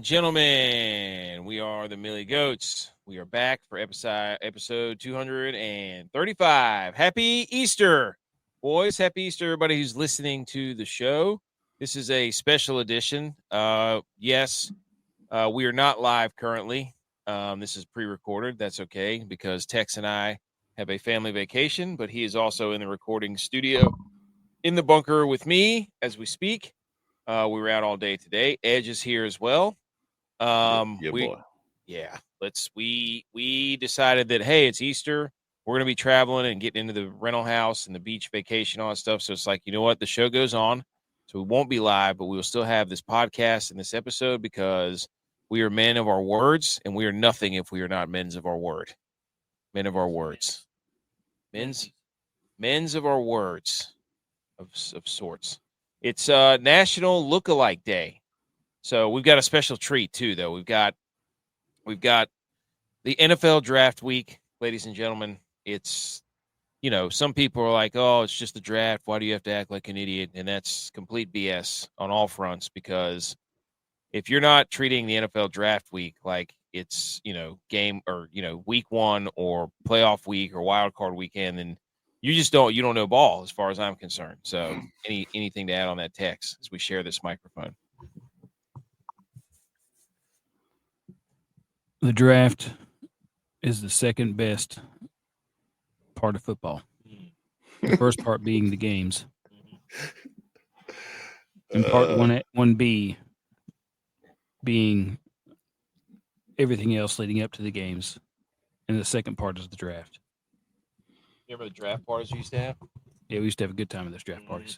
and gentlemen, we are the Millie Goats. We are back for episode 235. Happy Easter, boys. Happy Easter, everybody who's listening to the show. This is a special edition. Yes, we are not live currently. This is pre-recorded. That's okay because Tex and I have a family vacation, but he is also in the recording studio in the bunker with me as we speak. We were out all day today. Edge is here as well. Boy. Yeah. We decided that, hey, it's Easter. We're going to be traveling and getting into the rental house and the beach vacation, all that stuff. So it's like, you know what? The show goes on. So we won't be live, but we will still have this podcast and this episode because we are men of our words, and we are nothing if we are not men of our word. Men of our words. Men's of our words of sorts. It's National Lookalike Day. So we've got a special treat too, though. We've got the NFL draft week, ladies and gentlemen. It's, some people are like, oh, it's just the draft. Why do you have to act like an idiot? And that's complete BS on all fronts, because if you're not treating the NFL draft week like it's, game or, week one or playoff week or wild card weekend, then you don't know ball as far as I'm concerned. So anything to add on that, Tex, as we share this microphone? The draft is the second best part of football. The first part being the games. And part 1B being everything else leading up to the games. And the second part is the draft. You remember the draft parties we used to have? Yeah, we used to have a good time at those draft parties.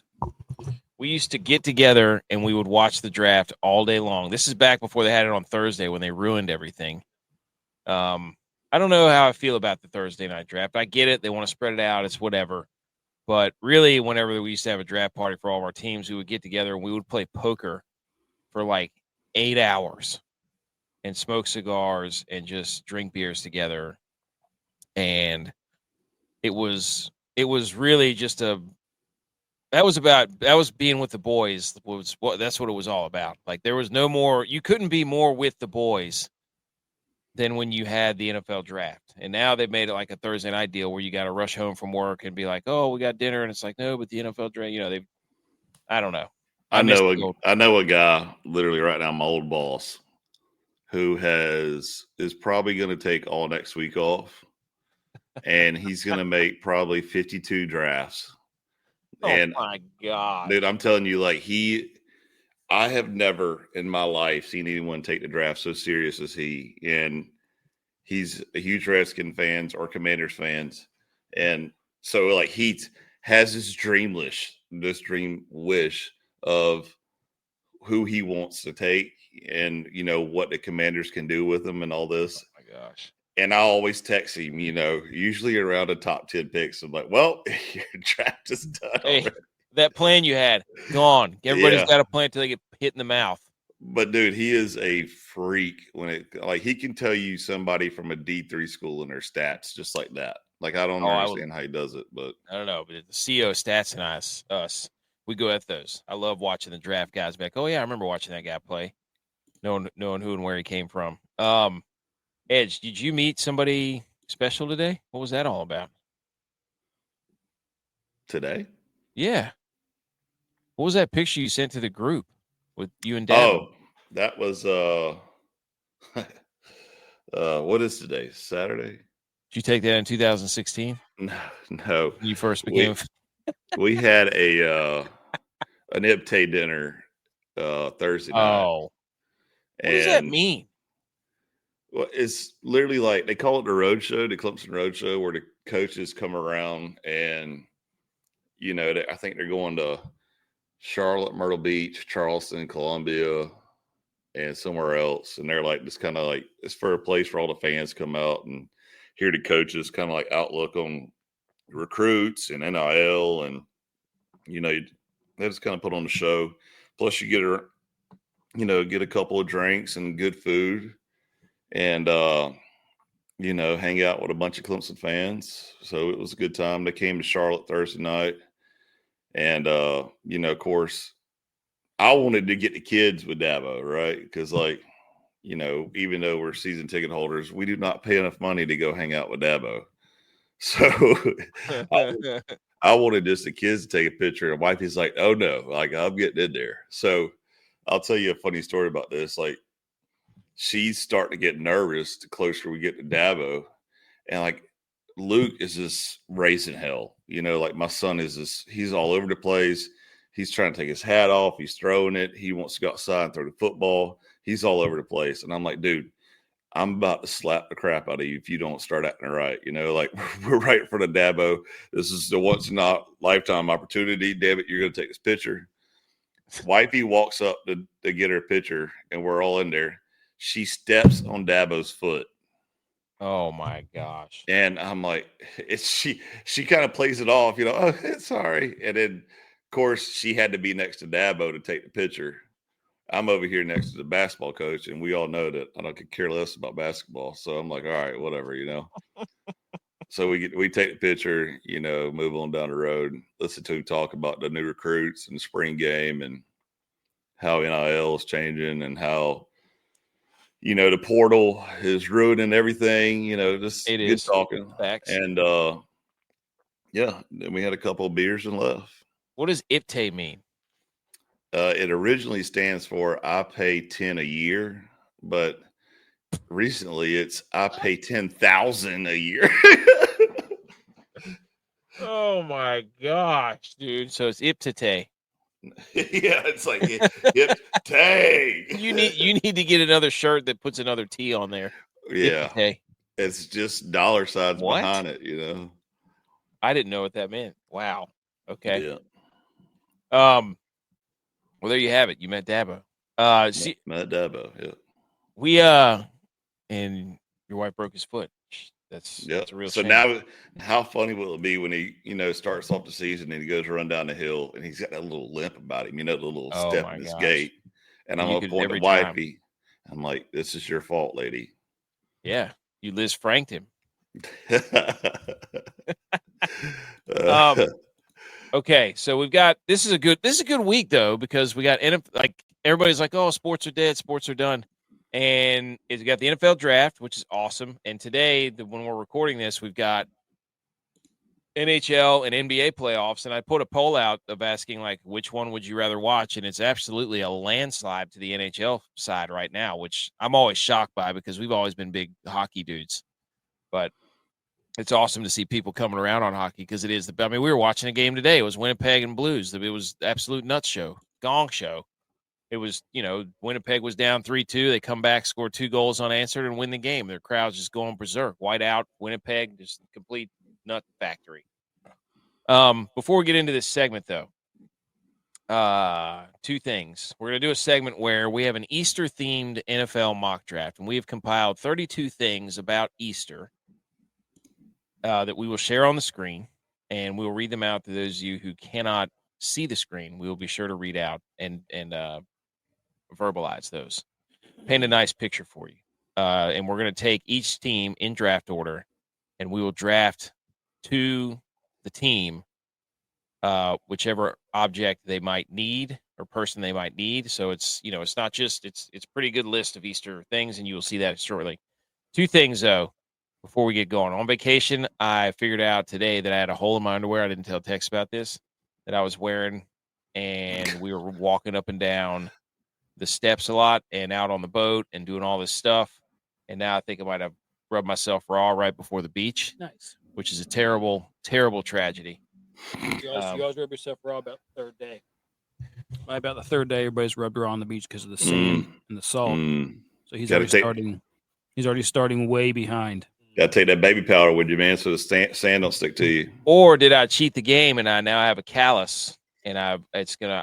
We used to get together and we would watch the draft all day long. This is back before they had it on Thursday when they ruined everything. I don't know how I feel about the Thursday night draft. I get it. They want to spread it out. It's whatever. But really, whenever we used to have a draft party for all of our teams, we would get together and we would play poker for like 8 hours and smoke cigars and just drink beers together. And it was really just that was being with the boys. That's what it was all about. Like, there was no more, you couldn't be more with the boys than when you had the NFL draft. And now they've made it like a Thursday night deal where you got to rush home from work and be like, oh, we got dinner. And it's like, no, but the NFL draft, I don't know. I know a guy literally right now, my old boss, who is probably going to take all next week off, and he's going to make probably 52 drafts. Oh my God. Dude, I'm telling you, I have never in my life seen anyone take the draft so serious as he. And he's a huge Redskin fans or Commanders fans. And so he has this dream wish of who he wants to take and, what the Commanders can do with him and all this. Oh my gosh. And I always text him, usually around the top 10 picks. I'm like, well, your draft is done already. That plan you had, gone. Everybody's got a plan until they get hit in the mouth. But dude, he is a freak he can tell you somebody from a D3 school and their stats just like that. I don't understand how he does it, but I don't know. But the CEO stats and us, we go at those. I love watching the draft guys back. Oh yeah, I remember watching that guy play, knowing who and where he came from. Edge, did you meet somebody special today? What was that all about? Today? Yeah. What was that picture you sent to the group with you and Dad? Oh, that was what is today? Saturday? Did you take that in 2016? No. When you first became we had an IPTAY dinner Thursday night. Oh. What does that mean? Well, it's literally they call it the road show, the Clemson Road Show, where the coaches come around and I think they're going to Charlotte, Myrtle Beach, Charleston, Columbia, and somewhere else. And they're just kind of it's for a place where all the fans come out and hear the coaches kind of outlook on recruits and NIL. And, they just kind of put on the show. Plus you get a couple of drinks and good food and, hang out with a bunch of Clemson fans. So it was a good time. They came to Charlotte Thursday night. And, of course, I wanted to get the kids with Dabo, right? Because, even though we're season ticket holders, we do not pay enough money to go hang out with Dabo. So I wanted just the kids to take a picture. And wifey's like, oh no, like I'm getting in there. So I'll tell you a funny story about this. Like she's starting to get nervous the closer we get to Dabo. And like Luke is just raising hell. Like my son is just, he's all over the place. He's trying to take his hat off. He's throwing it. He wants to go outside and throw the football. He's all over the place. And I'm like, dude, I'm about to slap the crap out of you if you don't start acting right. Like we're right in front of Dabo. This is the once in a lifetime opportunity. Damn it, you're going to take this picture. Wifey walks up to get her picture, and we're all in there. She steps on Dabo's foot. Oh my gosh. And I'm like, she kind of plays it off, oh, it's sorry. And then, of course, she had to be next to Dabo to take the picture. I'm over here next to the basketball coach, and we all know that I don't care less about basketball. So I'm like, all right, whatever, So we take the picture, move on down the road, listen to him talk about the new recruits and the spring game and how NIL is changing and how, the portal is ruining everything, just It good is. talking. Facts. And yeah, then we had a couple of beers and left. What does IPTE mean? It originally stands for I pay 10 a year, but recently it's I pay 10,000 a year. Oh my gosh, dude! So it's IPTE. Yeah, it's like IPTE. You need to get another shirt that puts another T on there. Yeah, IPTE. it's just dollar signs What? behind it. I didn't know what that meant. Wow. Okay. Yeah. Well, there you have it. You met Dabo. Met Dabo. Yeah. We and your wife broke his foot. That's a real so shame. Now how funny will it be when he starts off the season and he goes to run down the hill and he's got that little limp about him, the little step in his gait, and I'm gonna point to wifey. I'm like, this is your fault, lady. Yeah, you Liz Franked him. Okay, so we've got this is a good week though, because we got everybody's like, oh, sports are dead, sports are done. And it's got the NFL draft, which is awesome. And today, when we're recording this, we've got NHL and NBA playoffs. And I put a poll out of asking, like, which one would you rather watch? And it's absolutely a landslide to the NHL side right now, which I'm always shocked by because we've always been big hockey dudes. But it's awesome to see people coming around on hockey because it is we were watching a game today. It was Winnipeg and Blues. It was absolute nuts show, gong show. It was, Winnipeg was down 3-2. They come back, score 2 goals unanswered, and win the game. Their crowd's just going berserk. White out, Winnipeg, just complete nut factory. Before we get into this segment, though, 2 things. We're going to do a segment where we have an Easter-themed NFL mock draft, and we have compiled 32 things about Easter that we will share on the screen, and we will read them out to those of you who cannot see the screen. We will be sure to read out and verbalize those, paint a nice picture for you. And we're going to take each team in draft order, and we will draft to the team whichever object they might need or person they might need. So it's, it's not just, it's a pretty good list of Easter things, and you will see that shortly. 2 things, though, before we get going. On vacation, I figured out today that I had a hole in my underwear. I didn't tell Tex about this, that I was wearing, and we were walking up and down the steps a lot and out on the boat and doing all this stuff. And now I think I might have rubbed myself raw right before the beach. Nice. Which is a terrible, terrible tragedy. You always rub yourself raw about the 3rd day. By about the 3rd day, everybody's rubbed raw on the beach because of the sand and the salt. So he's already starting way behind. Got to take that baby powder with you, man, so the sand don't stick to you. Or did I cheat the game and I now have a callus and I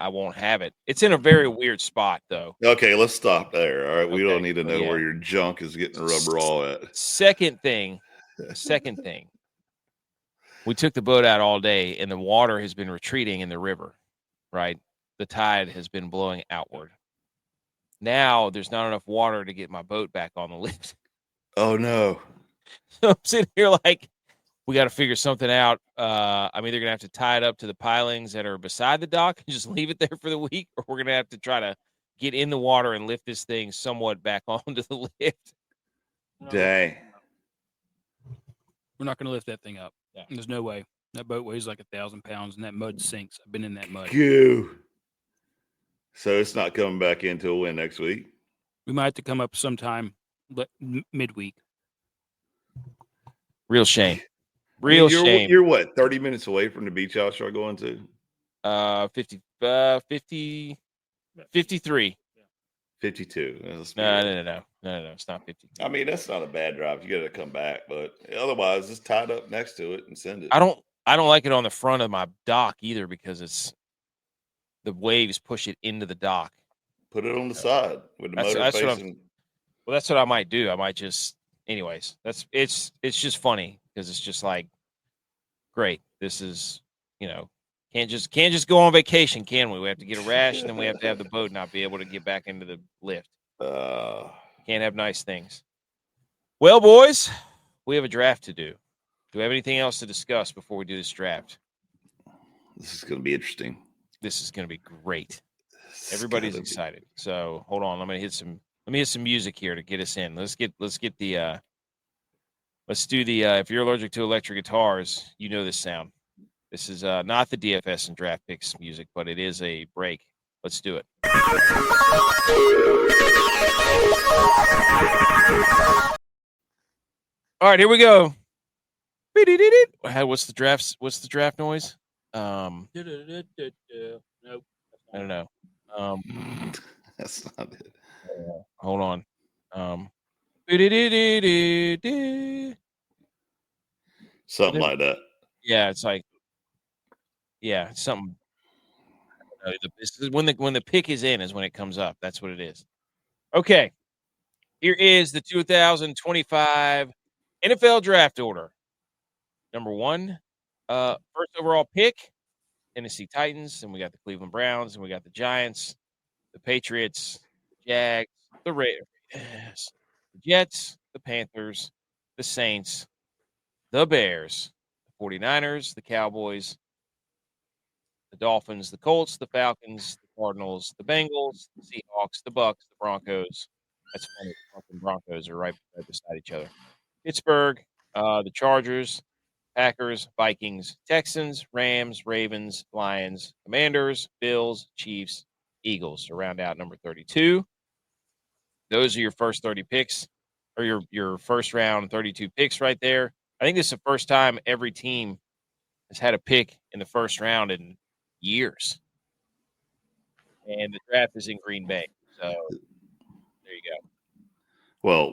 won't have it. It's in a very weird spot, though. Okay, let's stop there. All right, we don't need to know where your junk is getting rubbed raw at. Second thing, we took the boat out all day, and the water has been retreating in the river, right? The tide has been blowing outward. Now there's not enough water to get my boat back on the lift. Oh, no. So I'm sitting here like, we got to figure something out. I'm either going to have to tie it up to the pilings that are beside the dock and just leave it there for the week, or we're going to have to try to get in the water and lift this thing somewhat back onto the lift. Dang. We're not going to lift that thing up. Yeah. There's no way. That boat weighs like 1,000 pounds, and that mud sinks. I've been in that mud. Goo. So it's not coming back until when next week? We might have to come up sometime midweek. Real shame. Real shame. You're what, 30 minutes away from the beach house you're going to? 53. 52. No. It's not 50. I mean, that's not a bad drive. You got to come back, but otherwise, just tied up next to it and send it. I don't like it on the front of my dock either because the waves push it into the dock. Put it on the side with the motor facing. Well, that's what I might do. I might just, anyways. It's just funny because it's just like, great. This is, can't just go on vacation, can we? We have to get a rash, and then we have to have the boat not be able to get back into the lift. Can't have nice things. Well, boys, we have a draft to do. Do we have anything else to discuss before we do this draft? This is going to be interesting. This is going to be great. Everybody's excited. So hold on. Let me hit some music here to get us in. Let's do the if you're allergic to electric guitars, you know this sound. This is not the DFS and draft picks music, but it is a break. Let's do it. All right, here we go. What's the draft noise? Nope. I don't know. That's not it. Hold on. Something like that. Yeah, it's like, something. This is when the pick is in is when it comes up. That's what it is. Okay. Here is the 2025 NFL draft order. Number 1, first overall pick, Tennessee Titans, and we got the Cleveland Browns, and we got the Giants, the Patriots, the Jags, the Raiders, the Jets, the Panthers, the Saints, the Bears, the 49ers, the Cowboys, the Dolphins, the Colts, the Falcons, the Cardinals, the Bengals, the Seahawks, the Bucks, the Broncos. That's funny. The Broncos are right beside each other. Pittsburgh, the Chargers, Packers, Vikings, Texans, Rams, Ravens, Lions, Commanders, Bills, Chiefs, Eagles to round out number 32. Those are your first 30 picks, or your first round 32 picks right there. I think this is the first time every team has had a pick in the first round in years. And the draft is in Green Bay. So there you go. Well,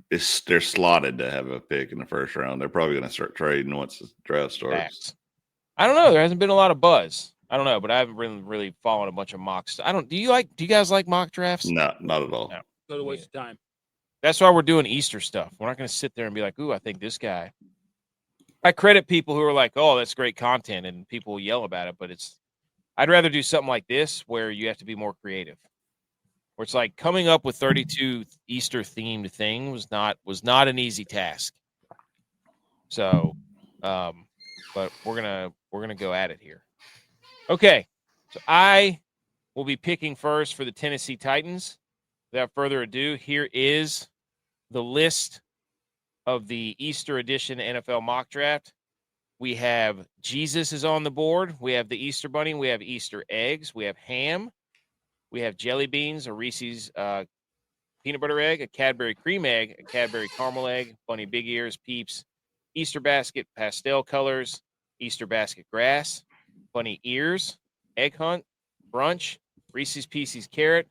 they're slotted to have a pick in the first round. They're probably going to start trading once the draft starts. Facts. I don't know. There hasn't been a lot of buzz. I don't know, but I haven't really followed a bunch of mocks. Do you guys like mock drafts? No, not at all. No. Go to waste of time. That's why we're doing Easter stuff. We're not going to sit there and be like, ooh, I think this guy. I credit people who are like, oh, that's great content, and people will yell about it, but I'd rather do something like this where you have to be more creative. Where it's like coming up with 32 Easter themed thing was not an easy task. So, but we're gonna go at it here. Okay, so I will be picking first for the Tennessee Titans. Without further ado, here is the list of the Easter edition NFL mock draft. We have Jesus is on the board. We have the Easter Bunny. We have Easter eggs. We have ham. We have jelly beans, a Reese's peanut butter egg, a Cadbury cream egg, a Cadbury caramel egg, Bunny big ears, Peeps, Easter basket, pastel colors, Easter basket grass, Bunny ears, egg hunt, brunch, Reese's Pieces carrot,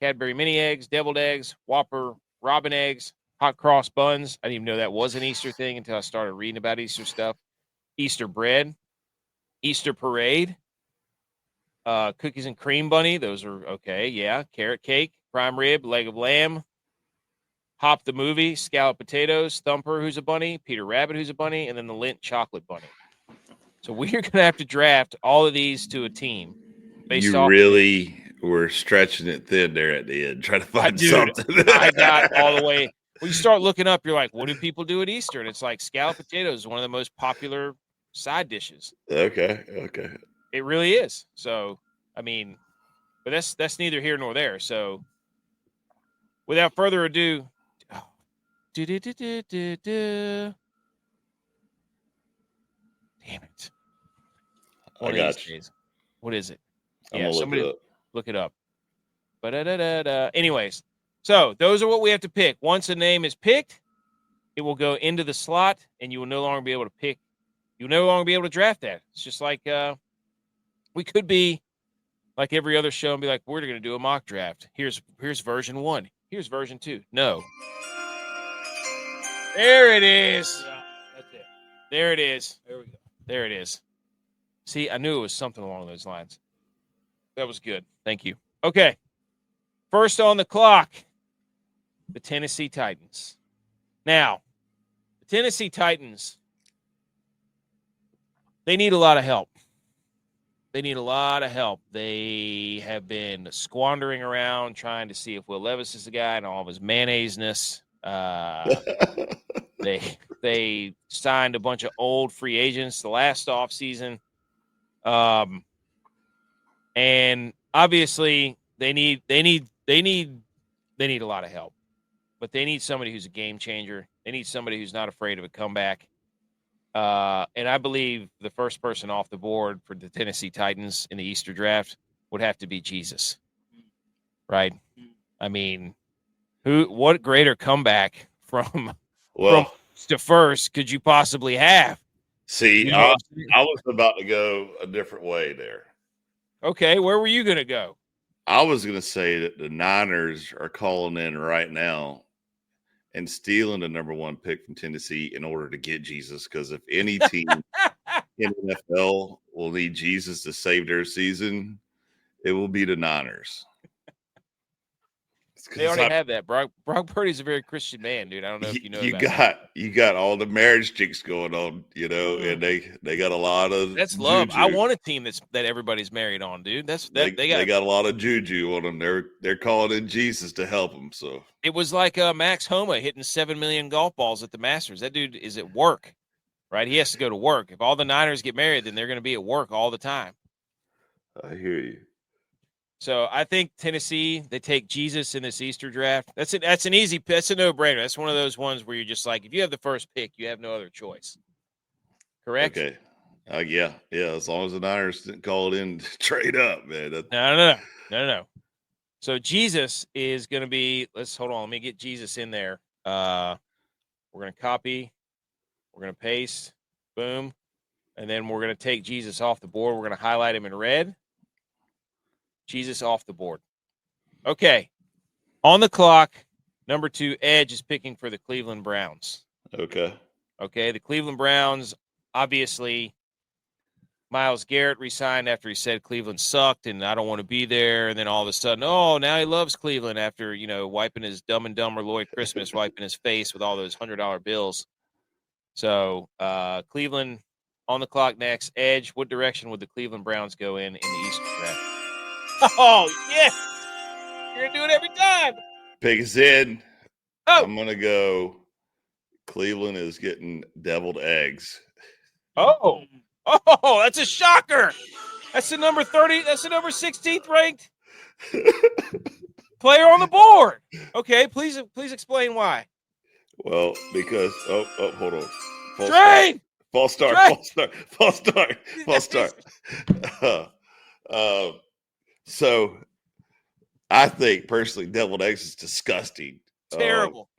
Cadbury mini eggs, deviled eggs, Whopper robin eggs, hot cross buns. I didn't even know that was an Easter thing until I started reading about Easter stuff. Easter bread, Easter parade, cookies and cream bunny. Those are okay. Yeah. Carrot cake, prime rib, leg of lamb, Hop the movie, scalloped potatoes, Thumper, who's a bunny, Peter Rabbit, who's a bunny, and then the Lindt chocolate bunny. So we're going to have to draft all of these to a team. You really were stretching it thin there at the end, trying to find something. I got all the way. When you start looking up, you're like, what do people do at Easter? And it's like scalloped potatoes is one of the most popular side dishes. Okay. It really is. So, I mean, But that's neither here nor there. So, without further ado, damn it! One of these days. What is it? I'm gonna somebody look it up. Anyways, so those are what we have to pick. Once a name is picked, it will go into the slot, and you will no longer be able to pick. You'll no longer be able to draft that. It's just like we could be like every other show and be like, we're going to do a mock draft. Here's version 1. Here's version 2. No. There it is. Yeah, that's it. There it is. There we go. There it is. See, I knew it was something along those lines. That was good. Thank you. Okay. First on the clock, the Tennessee Titans. Now, the Tennessee Titans, they need a lot of help. They need a lot of help. They have been squandering around trying to see if Will Levis is the guy and all of his mayonnaise-ness. They signed a bunch of old free agents the last offseason. And obviously they need a lot of help. But they need somebody who's a game changer. They need somebody who's not afraid of a comeback. And I believe the first person off the board for the Tennessee Titans in the Easter draft would have to be Jesus. Right? I mean, what greater comeback from to first could you possibly have? See, I was about to go a different way there. Okay, where were you going to go? I was going to say that the Niners are calling in right now and stealing the number 1 pick from Tennessee in order to get Jesus. Because if any team in the NFL will need Jesus to save their season, it will be the Niners. They already have that. Brock Purdy's a very Christian man, dude. I don't know if you know you got all the marriage chicks going on, and they got a lot of that's love. Juju. I want a team that everybody's married on, dude. They got a lot of juju on them. They're calling in Jesus to help them. So it was like Max Homa hitting 7 million golf balls at the Masters. That dude is at work, right? He has to go to work. If all the Niners get married, then they're going to be at work all the time. I hear you. So I think Tennessee, they take Jesus in this Easter draft. That's a no-brainer. That's one of those ones where you're just like, if you have the first pick, you have no other choice. Correct? Okay. Yeah. As long as the Niners didn't call it in to trade up, man. No. So Jesus is going to be. Hold on. Let me get Jesus in there. We're going to copy. We're going to paste. Boom. And then we're going to take Jesus off the board. We're going to highlight him in red. Jesus off the board. Okay. On the clock, number 2, Edge is picking for the Cleveland Browns. Okay. The Cleveland Browns, obviously, Myles Garrett resigned after he said Cleveland sucked and I don't want to be there. And then all of a sudden, now he loves Cleveland after, wiping his Dumb and Dumber Lloyd Christmas, wiping his face with all those $100 bills. So Cleveland on the clock next. Edge, what direction would the Cleveland Browns go in the Easter draft? Oh, yes. You're going to do it every time. Pick is in. Oh. I'm going to go Cleveland is getting deviled eggs. Oh, that's a shocker. That's the number 30. That's the number 16th ranked player on the board. Okay, please explain why. Well, because hold on. False start. So I think personally, deviled eggs is disgusting. Terrible.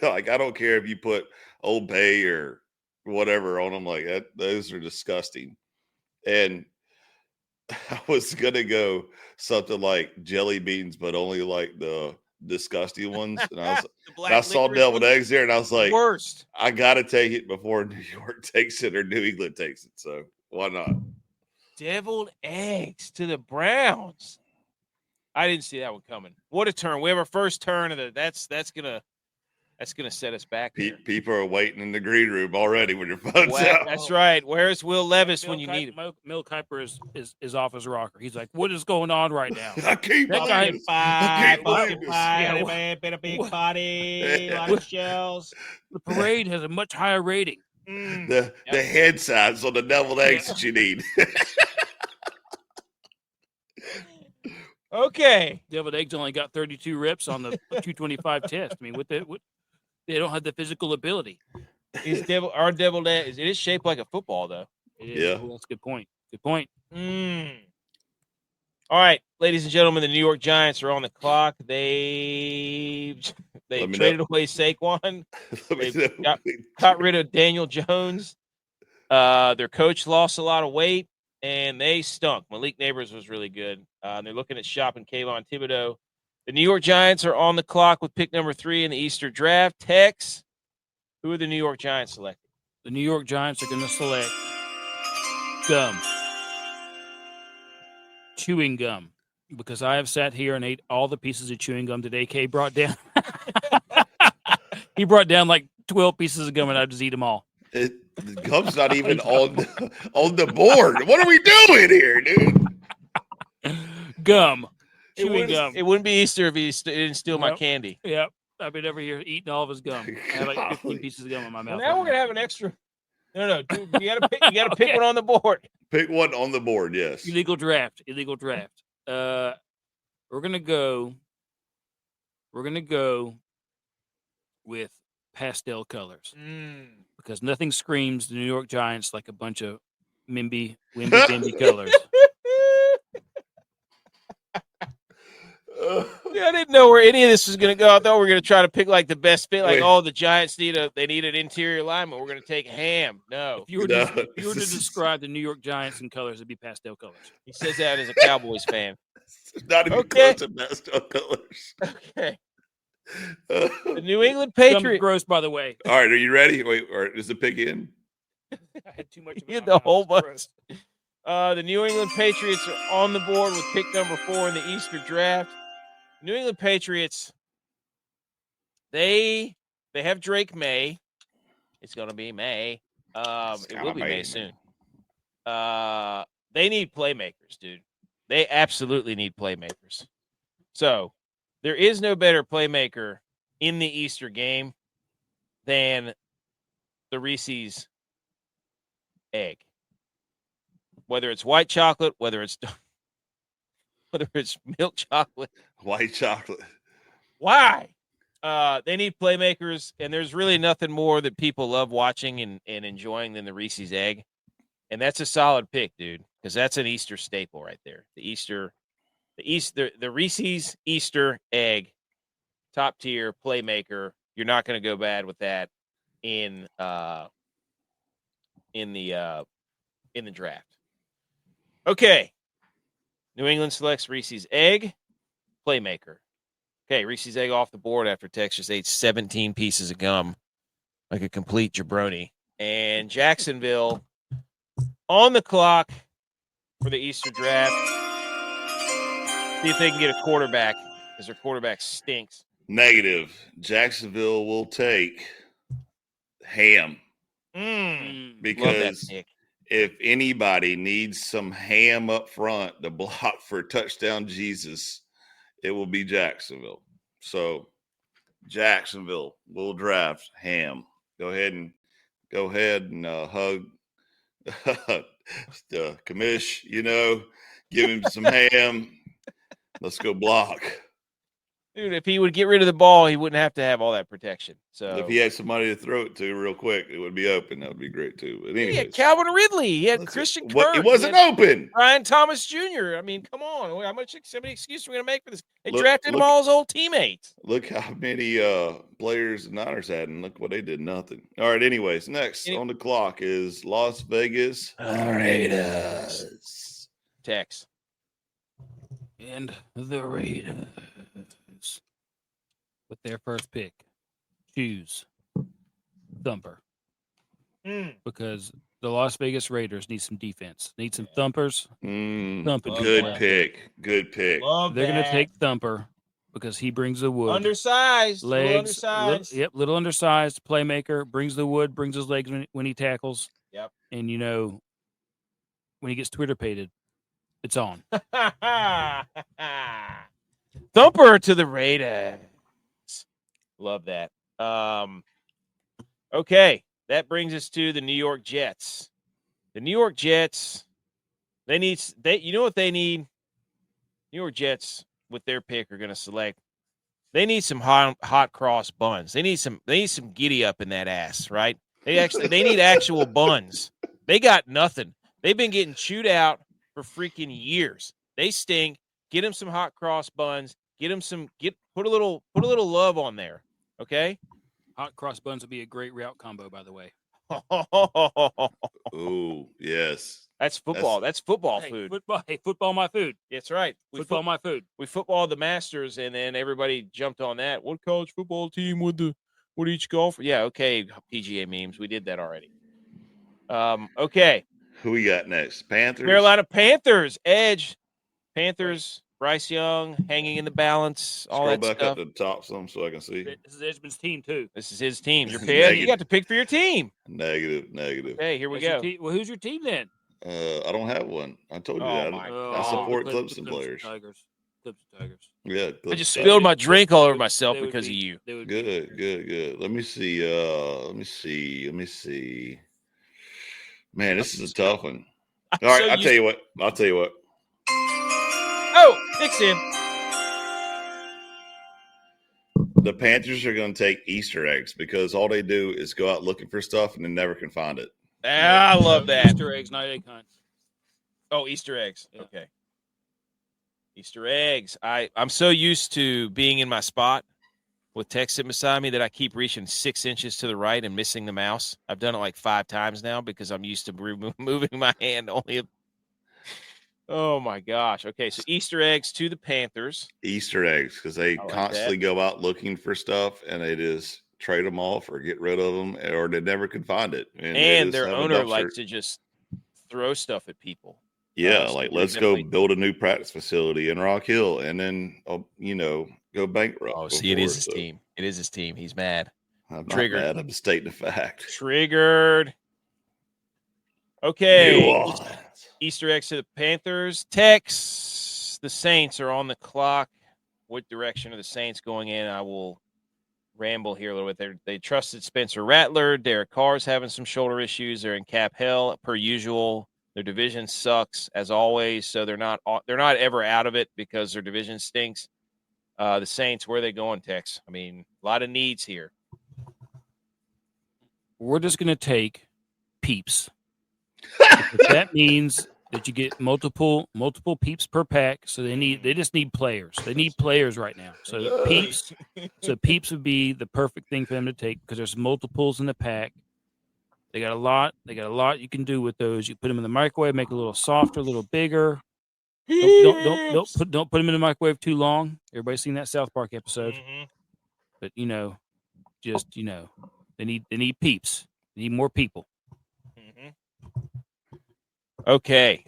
Like I don't care if you put Old Bay or whatever on them like that. Those are disgusting. And I was gonna go something like jelly beans, but only like the disgusting ones. And I saw deviled eggs there, and I was like, worst. I gotta take it before New York takes it or New England takes it. So why not? Deviled eggs to the Browns. I didn't see that one coming. What a turn! We have our first turn of the. That's gonna set us back. People are waiting in the green room already when your phone's out. That's right. Where's Will Levis when you need him? Mil Kiper is off his rocker. He's like, "What is going on right now?" I can't believe it. Been a big party, a lot of shells. The parade has a much higher rating. The head size on the deviled eggs that you need. Okay. Deviled eggs only got 32 reps on the 225 test. I mean, they don't have the physical ability. Our deviled egg it is shaped like a football though. It is. Yeah. Well, that's a good point. Good point. All right, ladies and gentlemen, the New York Giants are on the clock. They traded away Saquon. They got rid of Daniel Jones. Their coach lost a lot of weight, and they stunk. Malik Neighbors was really good. They're looking at shopping Kayvon Thibodeau. The New York Giants are on the clock with pick number 3 in the Easter draft. Tex, who are the New York Giants selecting? The New York Giants are going to select gum. Chewing gum. Because I have sat here and ate all the pieces of chewing gum that AK brought down. He brought down like 12 pieces of gum, and I just eat them all. The gum's not even on the board. What are we doing here, dude? Gum. Chewing gum. It wouldn't be Easter if he didn't steal my candy. Yep. I've been over here eating all of his gum. I have like 15 pieces of gum in my mouth. Well, now we're gonna have an extra. No, dude, you gotta pick. You gotta pick one on the board. Pick one on the board. Yes. Illegal draft. We're gonna go with pastel colors because nothing screams the New York Giants like a bunch of wimby colors. Yeah, I didn't know where any of this was going to go. I thought we were going to try to pick like the best fit. Like, the Giants need an interior alignment. We're going to take ham. No. If you were to describe the New York Giants in colors, it'd be pastel colors. He says that as a Cowboys fan. Not even close to pastel colors. Okay. The New England Patriots. Gross, by the way. All right, are you ready? Wait, is the pick in? I had too much. You had the whole bunch. The New England Patriots are on the board with pick number 4 in the Easter draft. New England Patriots, they have Drake May. It's going to be May. It will be May soon. They need playmakers, dude. They absolutely need playmakers. So there is no better playmaker in the Easter game than the Reese's egg. Whether it's white chocolate, whether it's milk chocolate. White chocolate. Why? They need playmakers, and there's really nothing more that people love watching and enjoying than the Reese's egg. And that's a solid pick, dude, because that's an Easter staple right there. The Reese's Easter egg, top tier playmaker. You're not going to go bad with that in the draft. Okay. New England selects Reese's egg, playmaker. Okay, Reese's egg off the board after Tex just ate 17 pieces of gum like a complete jabroni. And Jacksonville on the clock for the Easter draft. See if they can get a quarterback because their quarterback stinks. Negative. Jacksonville will take ham. Because if anybody needs some ham up front to block for touchdown Jesus, it will be Jacksonville. So Jacksonville will draft ham. Go ahead and hug the commish, give him some ham. Let's go block. Dude, if he would get rid of the ball, he wouldn't have to have all that protection. So if he had somebody to throw it to real quick, it would be open. That would be great too. But anyways, he had Calvin Ridley. He had Christian Kirk. It wasn't open. Ryan Thomas Jr. I mean, come on. How much excuse are we going to make for this? They drafted him all his old teammates. Look how many players the Niners had, and look what they did. Nothing. All right. Anyways, next on the clock is Las Vegas Raiders. Tex. And the Raiders, with their first pick, choose Thumper. Because the Las Vegas Raiders need some defense. Need some thumpers. Good pick. Good pick. They're going to take Thumper because he brings the wood. Undersized. Legs. Little undersized. Playmaker. Brings the wood. Brings his legs when he tackles. Yep. And, when he gets Twitter pated, it's on. Thumper to the Raiders. Love that. Okay, that brings us to the New York Jets. The New York Jets, you know what they need? New York Jets with their pick are going to select. They need some hot cross buns. They need some giddy up in that ass, right? They need actual buns. They got nothing. They've been getting chewed out for freaking years. They stink. Get them some hot cross buns. Put a little love on there. Okay? Hot cross buns would be a great route combo, by the way. Oh, yes. That's football. That's football food. Football my food. That's right. My food. We footballed the Masters, and then everybody jumped on that. What college football team would each golfer? Yeah, okay, PGA memes. We did that already. Okay. Who we got next? Panthers? Carolina Panthers. Edge. Panthers. Bryce Young hanging in the balance. All Scroll that back stuff. up to the top some so I can see. This is Edgeman's team, too. This is his team. Your pick. You got to pick for your team. Negative. Hey, here we go. Well, who's your team then? I don't have one. I told you that. I support Clemson players. Clemson Tigers. Yeah. I just spilled my drink all over myself because of you. Good. Let me see. Man, this is a tough one. All right, I'll tell you what. Oh, Nick's in. The Panthers are going to take Easter eggs because all they do is go out looking for stuff and they never can find it. I love that. Easter eggs, not egg hunt. Oh, Easter eggs. Yeah. Okay. Easter eggs. I'm so used to being in my spot with Tex sitting beside me that I keep reaching 6 inches to the right and missing the mouse. I've done it like 5 times now because I'm used to moving my hand only. Oh, my gosh. Okay, so Easter eggs to the Panthers. Easter eggs because they constantly go out looking for stuff and they just trade them off or get rid of them or they never can find it. And their owner likes to just throw stuff at people. Yeah, let's go build a new practice facility in Rock Hill and then, go bankrupt. Oh, see, it is his team. It is his team. He's mad. I'm Triggered. not mad. I'm stating the fact. Triggered. Okay. Easter eggs to the Panthers. Tex, the Saints are on the clock. What direction are the Saints going in? I will ramble here a little bit. They trusted Spencer Rattler. Derek Carr's having some shoulder issues. They're in cap hell per usual. Their division sucks as always, so they're not ever out of it because their division stinks. The Saints, where are they going, Tex? I mean, a lot of needs here. We're just going to take peeps. That means that you get multiple peeps per pack. So they just need players. They need players right now. So peeps would be the perfect thing for them to take because there's multiples in the pack. They got a lot you can do with those. You put them in the microwave, make it a little softer, a little bigger. Don't put them in the microwave too long. Everybody's seen that South Park episode. Mm-hmm. But they need peeps. They need more people. Mm-hmm. Okay.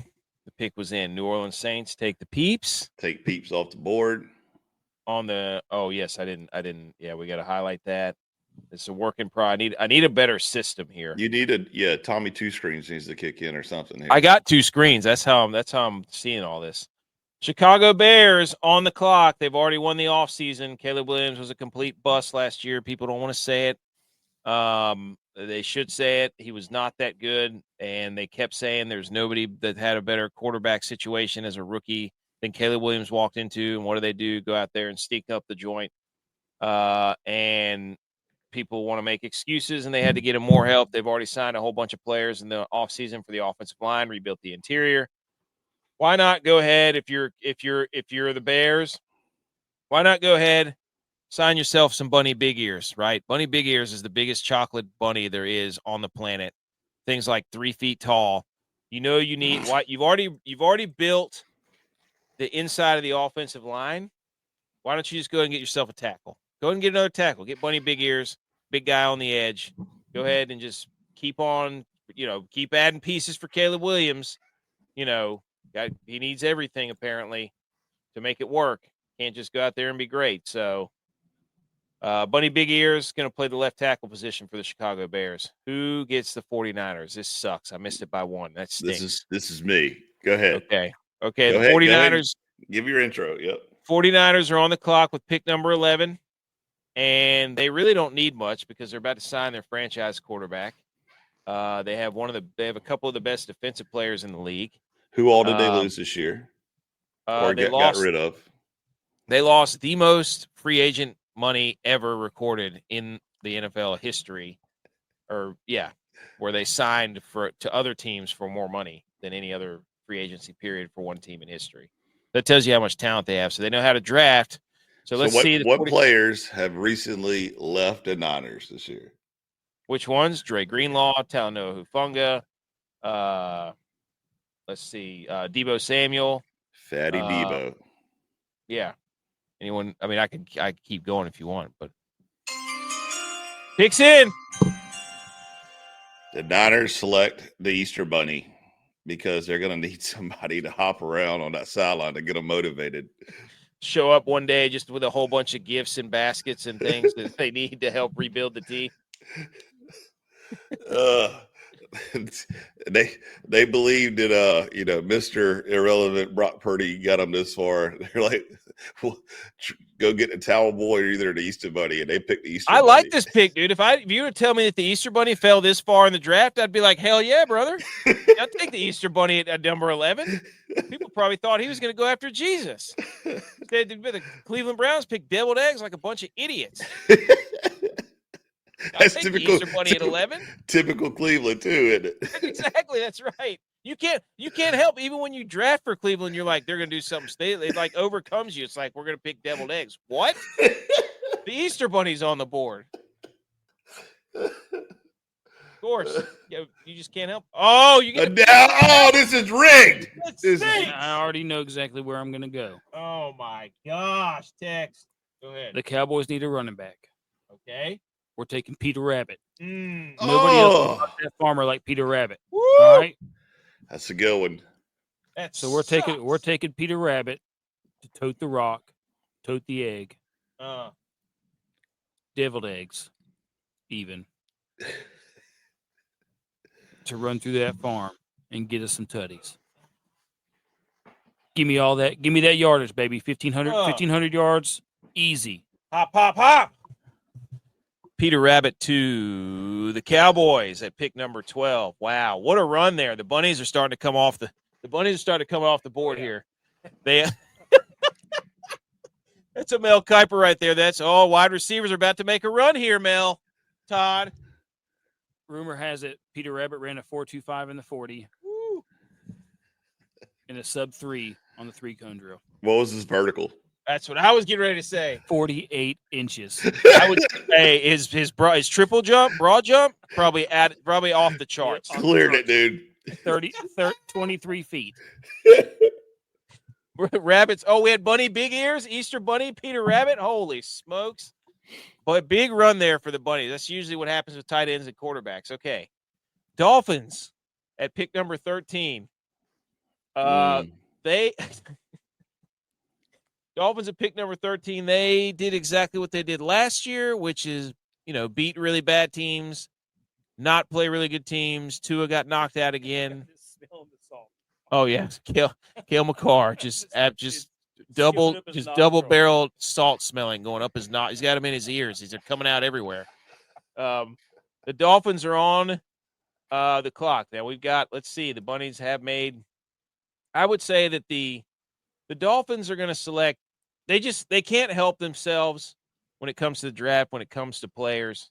The pick was in. New Orleans Saints take the peeps. Take peeps off the board. Yes, I didn't. Yeah, we got to highlight that. It's a work in progress. I need a better system here. You need Tommy 2 screens needs to kick in or something here. I got 2 screens. That's how I'm seeing all this. Chicago Bears on the clock. They've already won the offseason. Caleb Williams was a complete bust last year. People don't want to say it. They should say it. He was not that good, and they kept saying there's nobody that had a better quarterback situation as a rookie than Caleb Williams walked into. And what do? Go out there and stink up the joint. And people want to make excuses, and they had to get him more help. They've already signed a whole bunch of players in the offseason for the offensive line, rebuilt the interior. Why not go ahead if you're the Bears? Why not go ahead, sign yourself some Bunny Big Ears, right? Bunny Big Ears is the biggest chocolate bunny there is on the planet. Things like 3 feet tall. You need what you've already built the inside of the offensive line. Why don't you just go ahead and get yourself a tackle? Go ahead and get another tackle. Get Bunny Big Ears, big guy on the edge. Go ahead and just keep adding pieces for Caleb Williams. He needs everything apparently to make it work. Can't just go out there and be great. So Bunny Big Ears going to play the left tackle position for the Chicago Bears. Who gets the 49ers? This sucks. I missed it by 1. That stinks. This is me. Go ahead. Okay. Go The ahead, 49ers. Give your intro. Yep. 49ers are on the clock with pick number 11. And they really don't need much because they're about to sign their franchise quarterback. They have a couple of the best defensive players in the league. Who all did they lose this year? Or They got lost. rid of. They lost the most free agent money ever recorded in the NFL history, where they signed to other teams for more money than any other free agency period for one team in history. That tells you how much talent they have. So they know how to draft. So let's see what players have recently left the Niners this year? Which ones? Dre Greenlaw, Talanoa Hufanga. Let's see. Debo Samuel. Fatty Debo. Yeah. Anyone? I mean, I can keep going if you want, but picks in. The Niners select the Easter Bunny because they're going to need somebody to hop around on that sideline to get them motivated. Show up one day just with a whole bunch of gifts and baskets and things that they need to help rebuild the team. They believed that Mr. Irrelevant Brock Purdy got them this far. They're like, well, go get the Towel Boy or either the Easter Bunny, and they picked the Easter Bunny. I like this pick, dude. If you would tell me that the Easter Bunny fell this far in the draft, I'd be like, hell yeah, brother. I'll take the Easter Bunny at number 11. People probably thought he was going to go after Jesus. The Cleveland Browns picked deviled eggs like a bunch of idiots. That's typical. Easter Bunny at 11. Typical Cleveland too, isn't it? Exactly, that's right. You can't help. Even when you draft for Cleveland, you're like, they're going to do something. It like overcomes you. It's like, we're going to pick deviled eggs. What? The Easter Bunny's on the board. Of course. You just can't help. Oh, you get this is rigged. I already know exactly where I'm going to go. Oh my gosh, Tex. Go ahead. The Cowboys need a running back. Okay. We're taking Peter Rabbit. Nobody Nobody else is that farmer like Peter Rabbit. Woo! All right. That's a good one. So we're taking Peter Rabbit to tote the rock, tote the egg, deviled eggs, even to run through that farm and get us some tutties. Give me all that. Give me that yardage, baby. 1,500 yards, easy. Hop, hop, hop. Peter Rabbit to the Cowboys at pick number 12. Wow, what a run there! The bunnies are starting to come off the board here. They that's a Mel Kiper right there. That's all wide receivers are about to make a run here, Mel. Todd. Rumor has it Peter Rabbit ran a 4.25 in the 40. Woo. And a sub-3 on the 3-cone drill. What was his vertical? That's what I was getting ready to say. 48 inches. I would say his triple jump, broad jump, probably off the charts. Cleared it, dude. 23 feet. Rabbits. Oh, we had Bunny Big Ears, Easter Bunny, Peter Rabbit. Holy smokes. But big run there for the Bunnies. That's usually what happens with tight ends and quarterbacks. Okay. Dolphins at pick number 13. Dolphins at pick number 13, they did exactly what they did last year, which is, beat really bad teams, not play really good teams. Tua got knocked out again. Oh, yeah. Cale McCarr, just double barrel salt smelling going up his nose. He's got them in his ears. They're coming out everywhere. The Dolphins are on the clock. Now we've got, let's see, the Bunnies have made, I would say that the Dolphins are going to select. They can't help themselves when it comes to the draft, when it comes to players.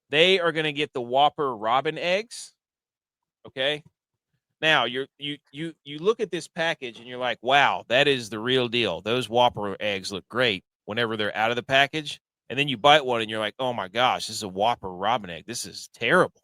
They are going to get the Whopper Robin eggs. Okay. Now you look at this package and you're like, wow, that is the real deal. Those Whopper eggs look great whenever they're out of the package. And then you bite one and you're like, oh my gosh, this is a Whopper Robin egg. This is terrible.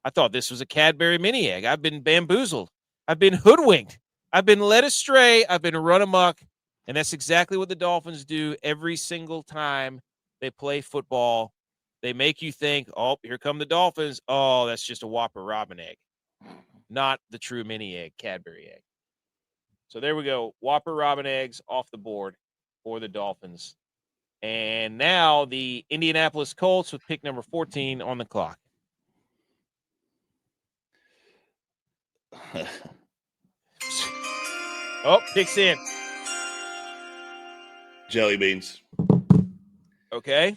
I thought this was a Cadbury mini egg. I've been bamboozled. I've been hoodwinked. I've been led astray. I've been run amok. And that's exactly what the Dolphins do every single time they play football. They make you think, oh, here come the Dolphins. Oh, that's just a Whopper Robin egg. Not the true mini egg, Cadbury egg. So there we go. Whopper Robin eggs off the board for the Dolphins. And now the Indianapolis Colts with pick number 14 on the clock. Oh, picks in. Jelly beans. Okay.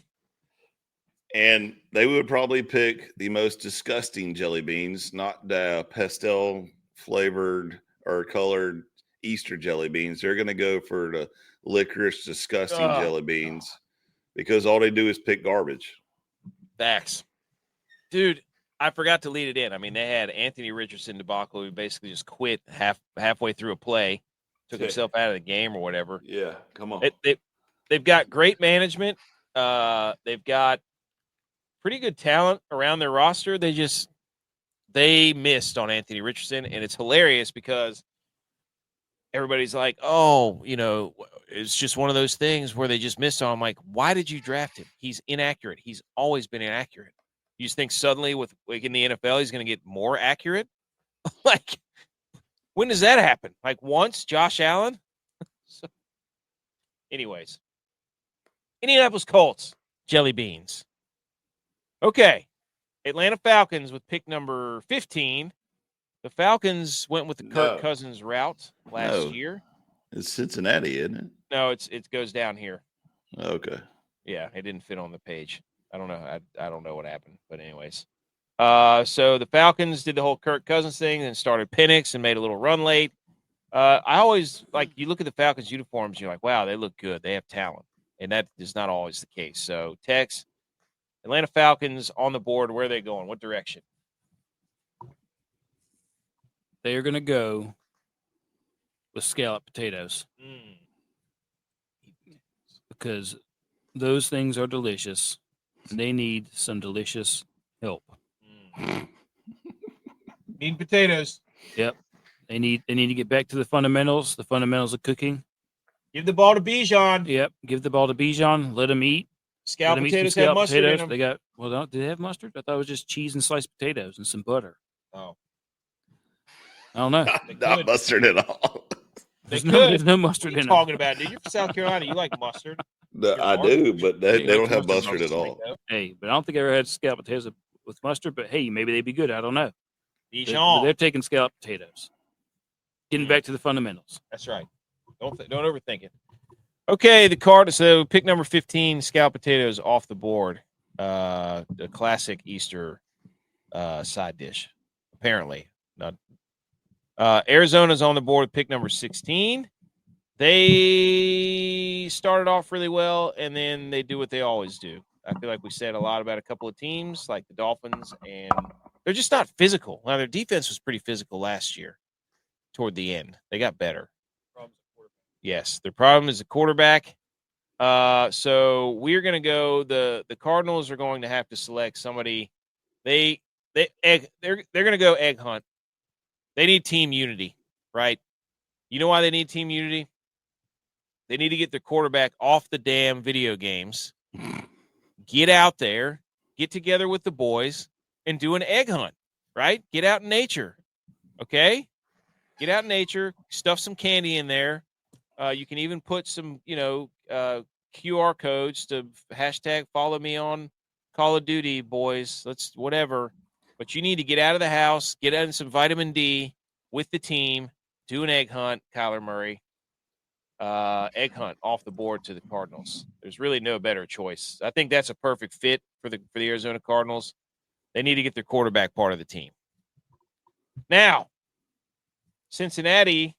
And they would probably pick the most disgusting jelly beans, not the pastel flavored or colored Easter jelly beans. They're going to go for the licorice, disgusting jelly beans because all they do is pick garbage. Facts. Dude, I forgot to lead it in. I mean, they had Anthony Richardson debacle who basically just quit halfway through a play, took himself out of the game or whatever. Yeah, come on. They've got great management. They've got pretty good talent around their roster. They missed on Anthony Richardson, and it's hilarious because everybody's like, oh, it's just one of those things where they just missed on him. Like, why did you draft him? He's inaccurate. He's always been inaccurate. You just think suddenly in the NFL, he's going to get more accurate? Like, when does that happen? Like once, Josh Allen? So, anyways, Indianapolis Colts, jelly beans. Okay, Atlanta Falcons with pick number 15. The Falcons went with the Kirk Cousins route last year. It's Cincinnati, isn't it? No, it goes down here. Okay. Yeah, it didn't fit on the page. I don't know. I don't know what happened, but anyways. So the Falcons did the whole Kirk Cousins thing and started Penix and made a little run late. I always you look at the Falcons uniforms, you're like, wow, they look good. They have talent. And that is not always the case. So Tex, Atlanta Falcons on the board. Where are they going? What direction? They are going to go with scalloped potatoes because those things are delicious. And they need some delicious help. Need potatoes. Yep. They need to get back to the fundamentals of cooking. Give the ball to Bijan. Yep. Give the ball to Bijan. Let them eat. Scalloped potatoes have mustard in them. They got do they have mustard? I thought it was just cheese and sliced potatoes and some butter. Oh. I don't know. Not mustard at all. There's no mustard in it. Talking about, dude, you're from South Carolina. You like mustard? No, I do, but they don't have mustard at all. Hey, but I don't think I ever had scalloped potatoes with mustard. But hey, maybe they'd be good. I don't know. Bijan. They're taking scalloped potatoes. Getting back to the fundamentals. That's right. Don't overthink it. Okay, the card. So pick number 15, scalloped potatoes off the board. The classic Easter side dish. Apparently, not. Arizona's on the board with pick number 16. They started off really well, and then they do what they always do. I feel like we said a lot about a couple of teams like the Dolphins, and they're just not physical. Now, their defense was pretty physical last year toward the end. They got better. Yes, their problem is the quarterback. So we're going to go. The Cardinals are going to have to select somebody. They're going to go egg hunt. They need team unity, right? You know why they need team unity? They need to get their quarterback off the damn video games, get out there, get together with the boys, and do an egg hunt, right? Get out in nature, okay? Get out in nature, stuff some candy in there. You can even put some, QR codes to hashtag follow me on Call of Duty, boys. Let's whatever. But you need to get out of the house, get in some vitamin D with the team, do an egg hunt, Kyler Murray. Egg hunt off the board to the Cardinals. There's really no better choice. I think that's a perfect fit for the Arizona Cardinals. They need to get their quarterback part of the team. Now, Cincinnati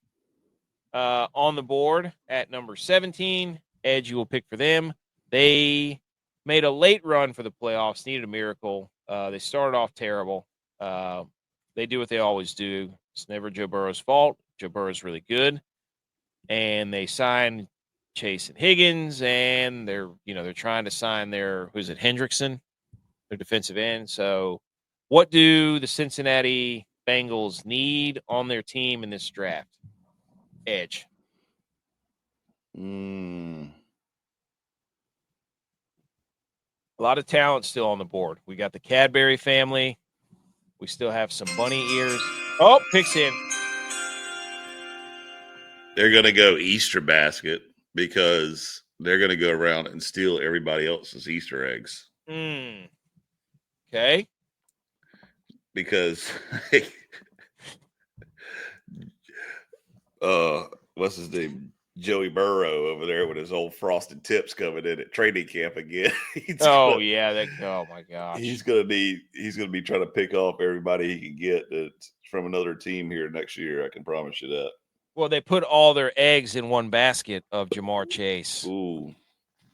on the board at number 17. Edge, you will pick for them. They made a late run for the playoffs, needed a miracle. They started off terrible. They do what they always do. It's never Joe Burrow's fault. Joe Burrow's really good. And they signed Chase and Higgins, and they're trying to sign Hendrickson, their defensive end. So what do the Cincinnati Bengals need on their team in this draft? Edge. A lot of talent still on the board. We got the Cadbury family. We still have some bunny ears. Oh, picks in. They're going to go Easter basket because they're going to go around and steal everybody else's Easter eggs. Okay. Because, what's his name? Joey Burrow over there with his old frosted tips coming in at training camp again. Oh my gosh. He's going to be trying to pick off everybody he can get from another team here next year. I can promise you that. Well, they put all their eggs in one basket of Jamar Chase, Ooh.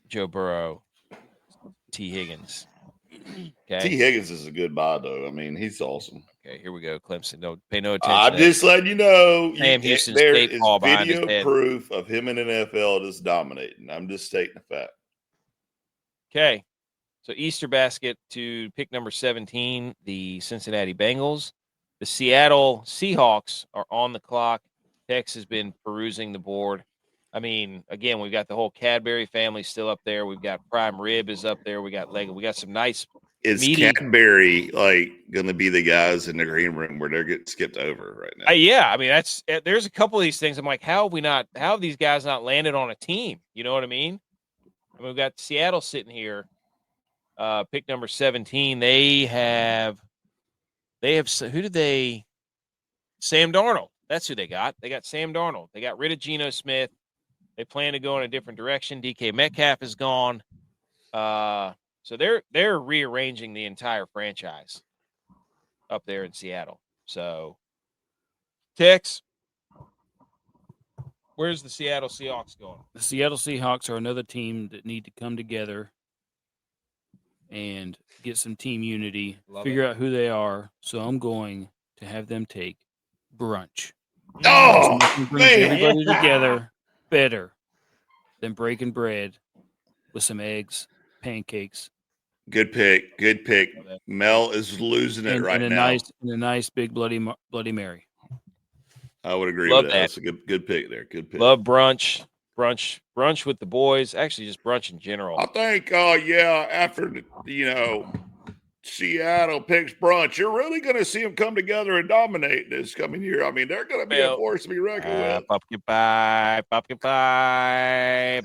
Joe Burrow, T. Higgins. Okay. T. Higgins is a good buy, though. I mean, he's awesome. Okay, here we go. Clemson. No, pay no attention. I'm just letting you know. Sam Houston There State is ball behind his video head. proof of him in the NFL just dominating. I'm just stating the fact. Okay. So Easter basket to pick number 17, the Cincinnati Bengals. The Seattle Seahawks are on the clock. Tex has been perusing the board. I mean, again, we've got the whole Cadbury family still up there. We've got Prime Rib is up there. We got Lego. We got some nice Is meaty. Cadbury going to be the guys in the green room where they're getting skipped over right now? Yeah, I mean there's a couple of these things. I'm like, how have these guys not landed on a team? You know what I mean? I mean, we've got Seattle sitting here. Pick number 17. They have who did they? Sam Darnold. That's who they got. They got Sam Darnold. They got rid of Geno Smith. They plan to go in a different direction. DK Metcalf is gone. So they're rearranging the entire franchise up there in Seattle. So, Tex, where's the Seattle Seahawks going? The Seattle Seahawks are another team that need to come together and get some team unity, figure out who they are. So I'm going to have them take brunch. Oh, brings man. everybody together better than breaking bread with some eggs, pancakes. Good pick. Good pick. Mel is losing it right now. And a nice big Bloody Mary. I would agree Love with that. That's a good pick there. Good pick. Love brunch with the boys. Actually, just brunch in general. I think, after Seattle picks brunch, you're really going to see them come together and dominate this coming year. I mean, they're going to be a force to be reckoned with. Pumpkin pie,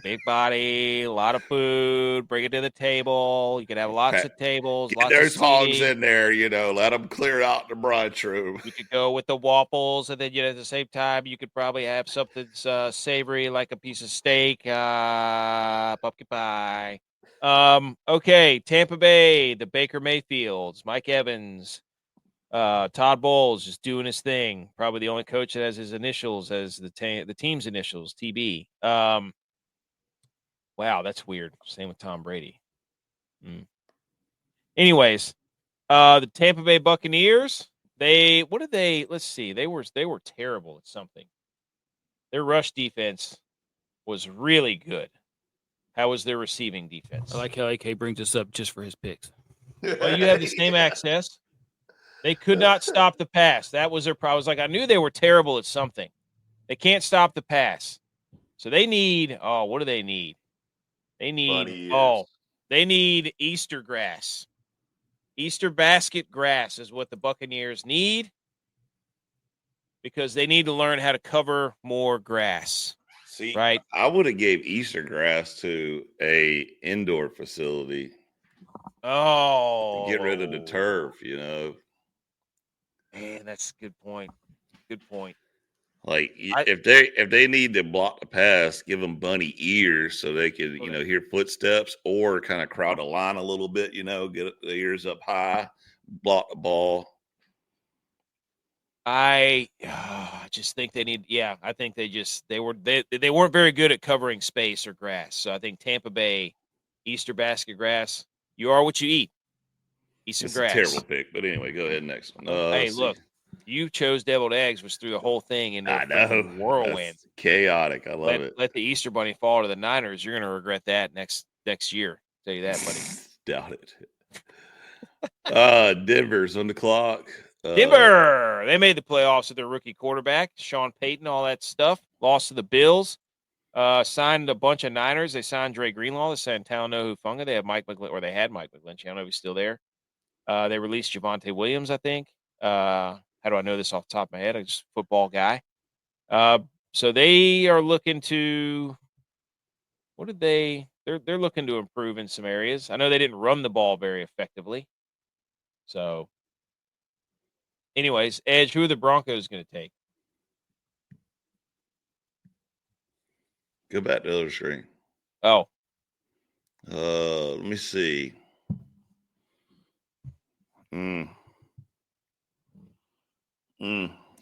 big body, a lot of food. Bring it to the table. You can have lots of tables. There's of hogs in there, let them clear out the brunch room. You could go with the waffles, and then at the same time, you could probably have something savory like a piece of steak, pumpkin pie. Okay, Tampa Bay, the Baker Mayfields, Mike Evans, Todd Bowles just doing his thing. Probably the only coach that has his initials as the team's initials, TB. Wow, that's weird. Same with Tom Brady. Anyways, the Tampa Bay Buccaneers, let's see. They were terrible at something. Their rush defense was really good. How was their receiving defense? I like how AK brings us up just for his picks. Well, you have the same access. They could not stop the pass. That was their problem. I was like, I knew they were terrible at something. They can't stop the pass. So they need, what do they need? They need Easter grass. Easter basket grass is what the Buccaneers need because they need to learn how to cover more grass. See, right? I would have gave Easter grass to a indoor facility. Oh, Get rid of the turf, Man, that's a good point. Good point. Like if they need to block the pass, give them bunny ears so they can hear footsteps or kind of crowd the line a little bit. Get the ears up high, block the ball. I just think they need. Yeah, I think they weren't very good at covering space or grass. So I think Tampa Bay, Easter basket grass. You are what you eat. Eat some grass. A terrible pick, but anyway, go ahead next one. Hey, look, you chose deviled eggs, was through the whole thing in a whirlwind. That's chaotic. I love it. Let the Easter Bunny fall to the Niners. You're going to regret that next year. I'll tell you that, buddy. Doubt it. Denver's on the clock. Denver, they made the playoffs with their rookie quarterback, Sean Payton, all that stuff. Lost to the Bills. Signed a bunch of Niners. They signed Dre Greenlaw. They signed Talanoa Hufanga. They have Mike McGlinchey, or they had Mike McGlinchey. I don't know if he's still there. They released Javonte Williams, I think. How do I know this off the top of my head? I'm just a football guy. So they are looking to they're looking to improve in some areas. I know they didn't run the ball very effectively. So anyways, Edge, who are the Broncos going to take? Go back to the other screen. Oh. Let me see.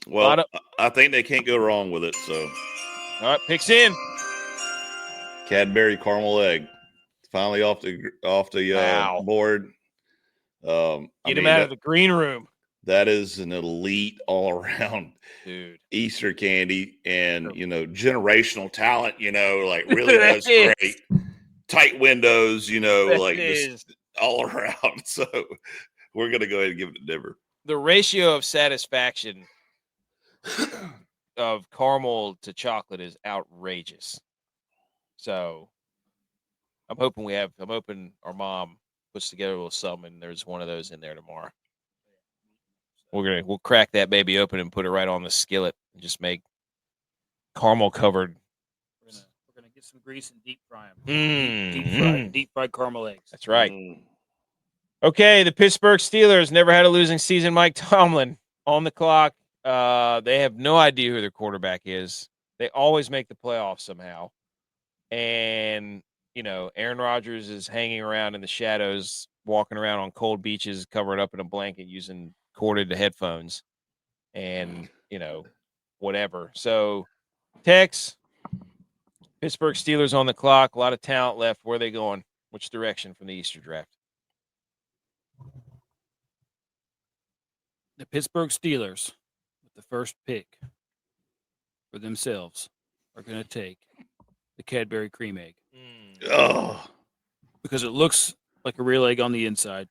Well, I think they can't go wrong with it. So, all right, picks in. Cadbury caramel egg, finally off the Wow. board. Get him out of the green room. That is an elite all around dude Easter candy, and generational talent. Like really does great. Tight windows. Just all around. So we're gonna go ahead and give it to Denver. The ratio of satisfaction of caramel to chocolate is outrageous. So I'm hoping our mom puts together a little something and there's one of those in there tomorrow. We'll crack that baby open and put it right on the skillet and just make caramel covered. We're gonna get some grease and deep fry them. Deep fried caramel eggs. That's right. Okay, the Pittsburgh Steelers never had a losing season. Mike Tomlin on the clock. They have no idea who their quarterback is. They always make the playoffs somehow. And, Aaron Rodgers is hanging around in the shadows, walking around on cold beaches, covered up in a blanket using corded headphones and, whatever. So, Tex, Pittsburgh Steelers on the clock. A lot of talent left. Where are they going? Which direction from the Easter draft? The Pittsburgh Steelers, with the first pick for themselves, are going to take the Cadbury cream egg. Oh, because it looks like a real egg on the inside.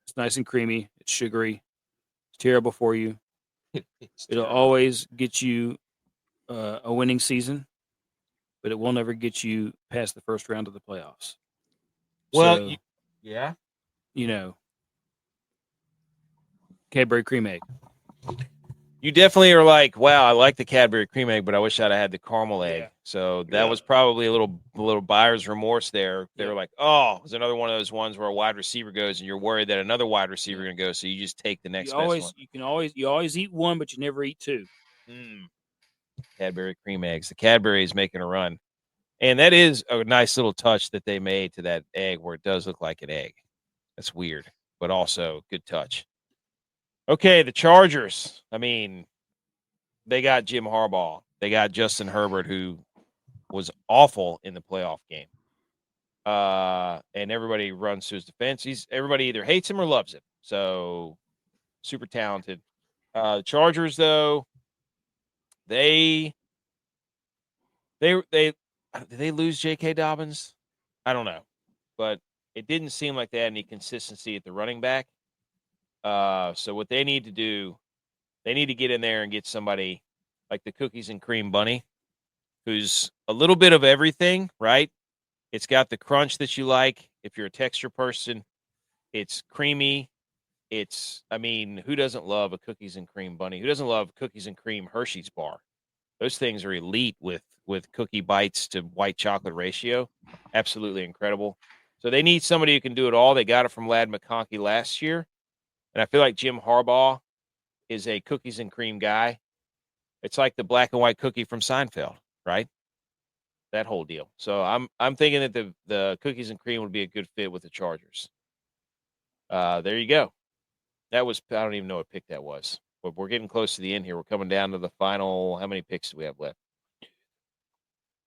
It's nice and creamy. It's sugary. It's terrible for you. It'll always get you a winning season, but it will never get you past the first round of the playoffs. Well, so, Cadbury cream egg. You definitely are like, wow, I like the Cadbury cream egg, but I wish I'd have had the caramel egg. Yeah. So that was probably a little buyer's remorse there. They were like, oh, it's another one of those ones where a wide receiver goes and you're worried that another wide receiver is going to go, so you just take the next best one. You always eat one, but you never eat two. Cadbury cream eggs. The Cadbury is making a run. And that is a nice little touch that they made to that egg where it does look like an egg. That's weird, but also good touch. Okay, the Chargers. I mean, they got Jim Harbaugh. They got Justin Herbert, who was awful in the playoff game. And everybody runs to his defense. Everybody either hates him or loves him. So, super talented. The Chargers, though, did they lose J.K. Dobbins? I don't know. But it didn't seem like they had any consistency at the running back. So what they need to do, they need to get in there and get somebody like the cookies and cream bunny, who's a little bit of everything, right? It's got the crunch that you like. If you're a texture person, it's creamy. Who doesn't love a cookies and cream bunny? Who doesn't love cookies and cream Hershey's bar? Those things are elite with cookie bites to white chocolate ratio. Absolutely incredible. So they need somebody who can do it all. They got it from Ladd McConkey last year. And I feel like Jim Harbaugh is a cookies and cream guy. It's like the black and white cookie from Seinfeld, right? That whole deal. So I'm thinking that the cookies and cream would be a good fit with the Chargers. There you go. That was, I don't even know what pick that was. But we're getting close to the end here. We're coming down to the final. How many picks do we have left?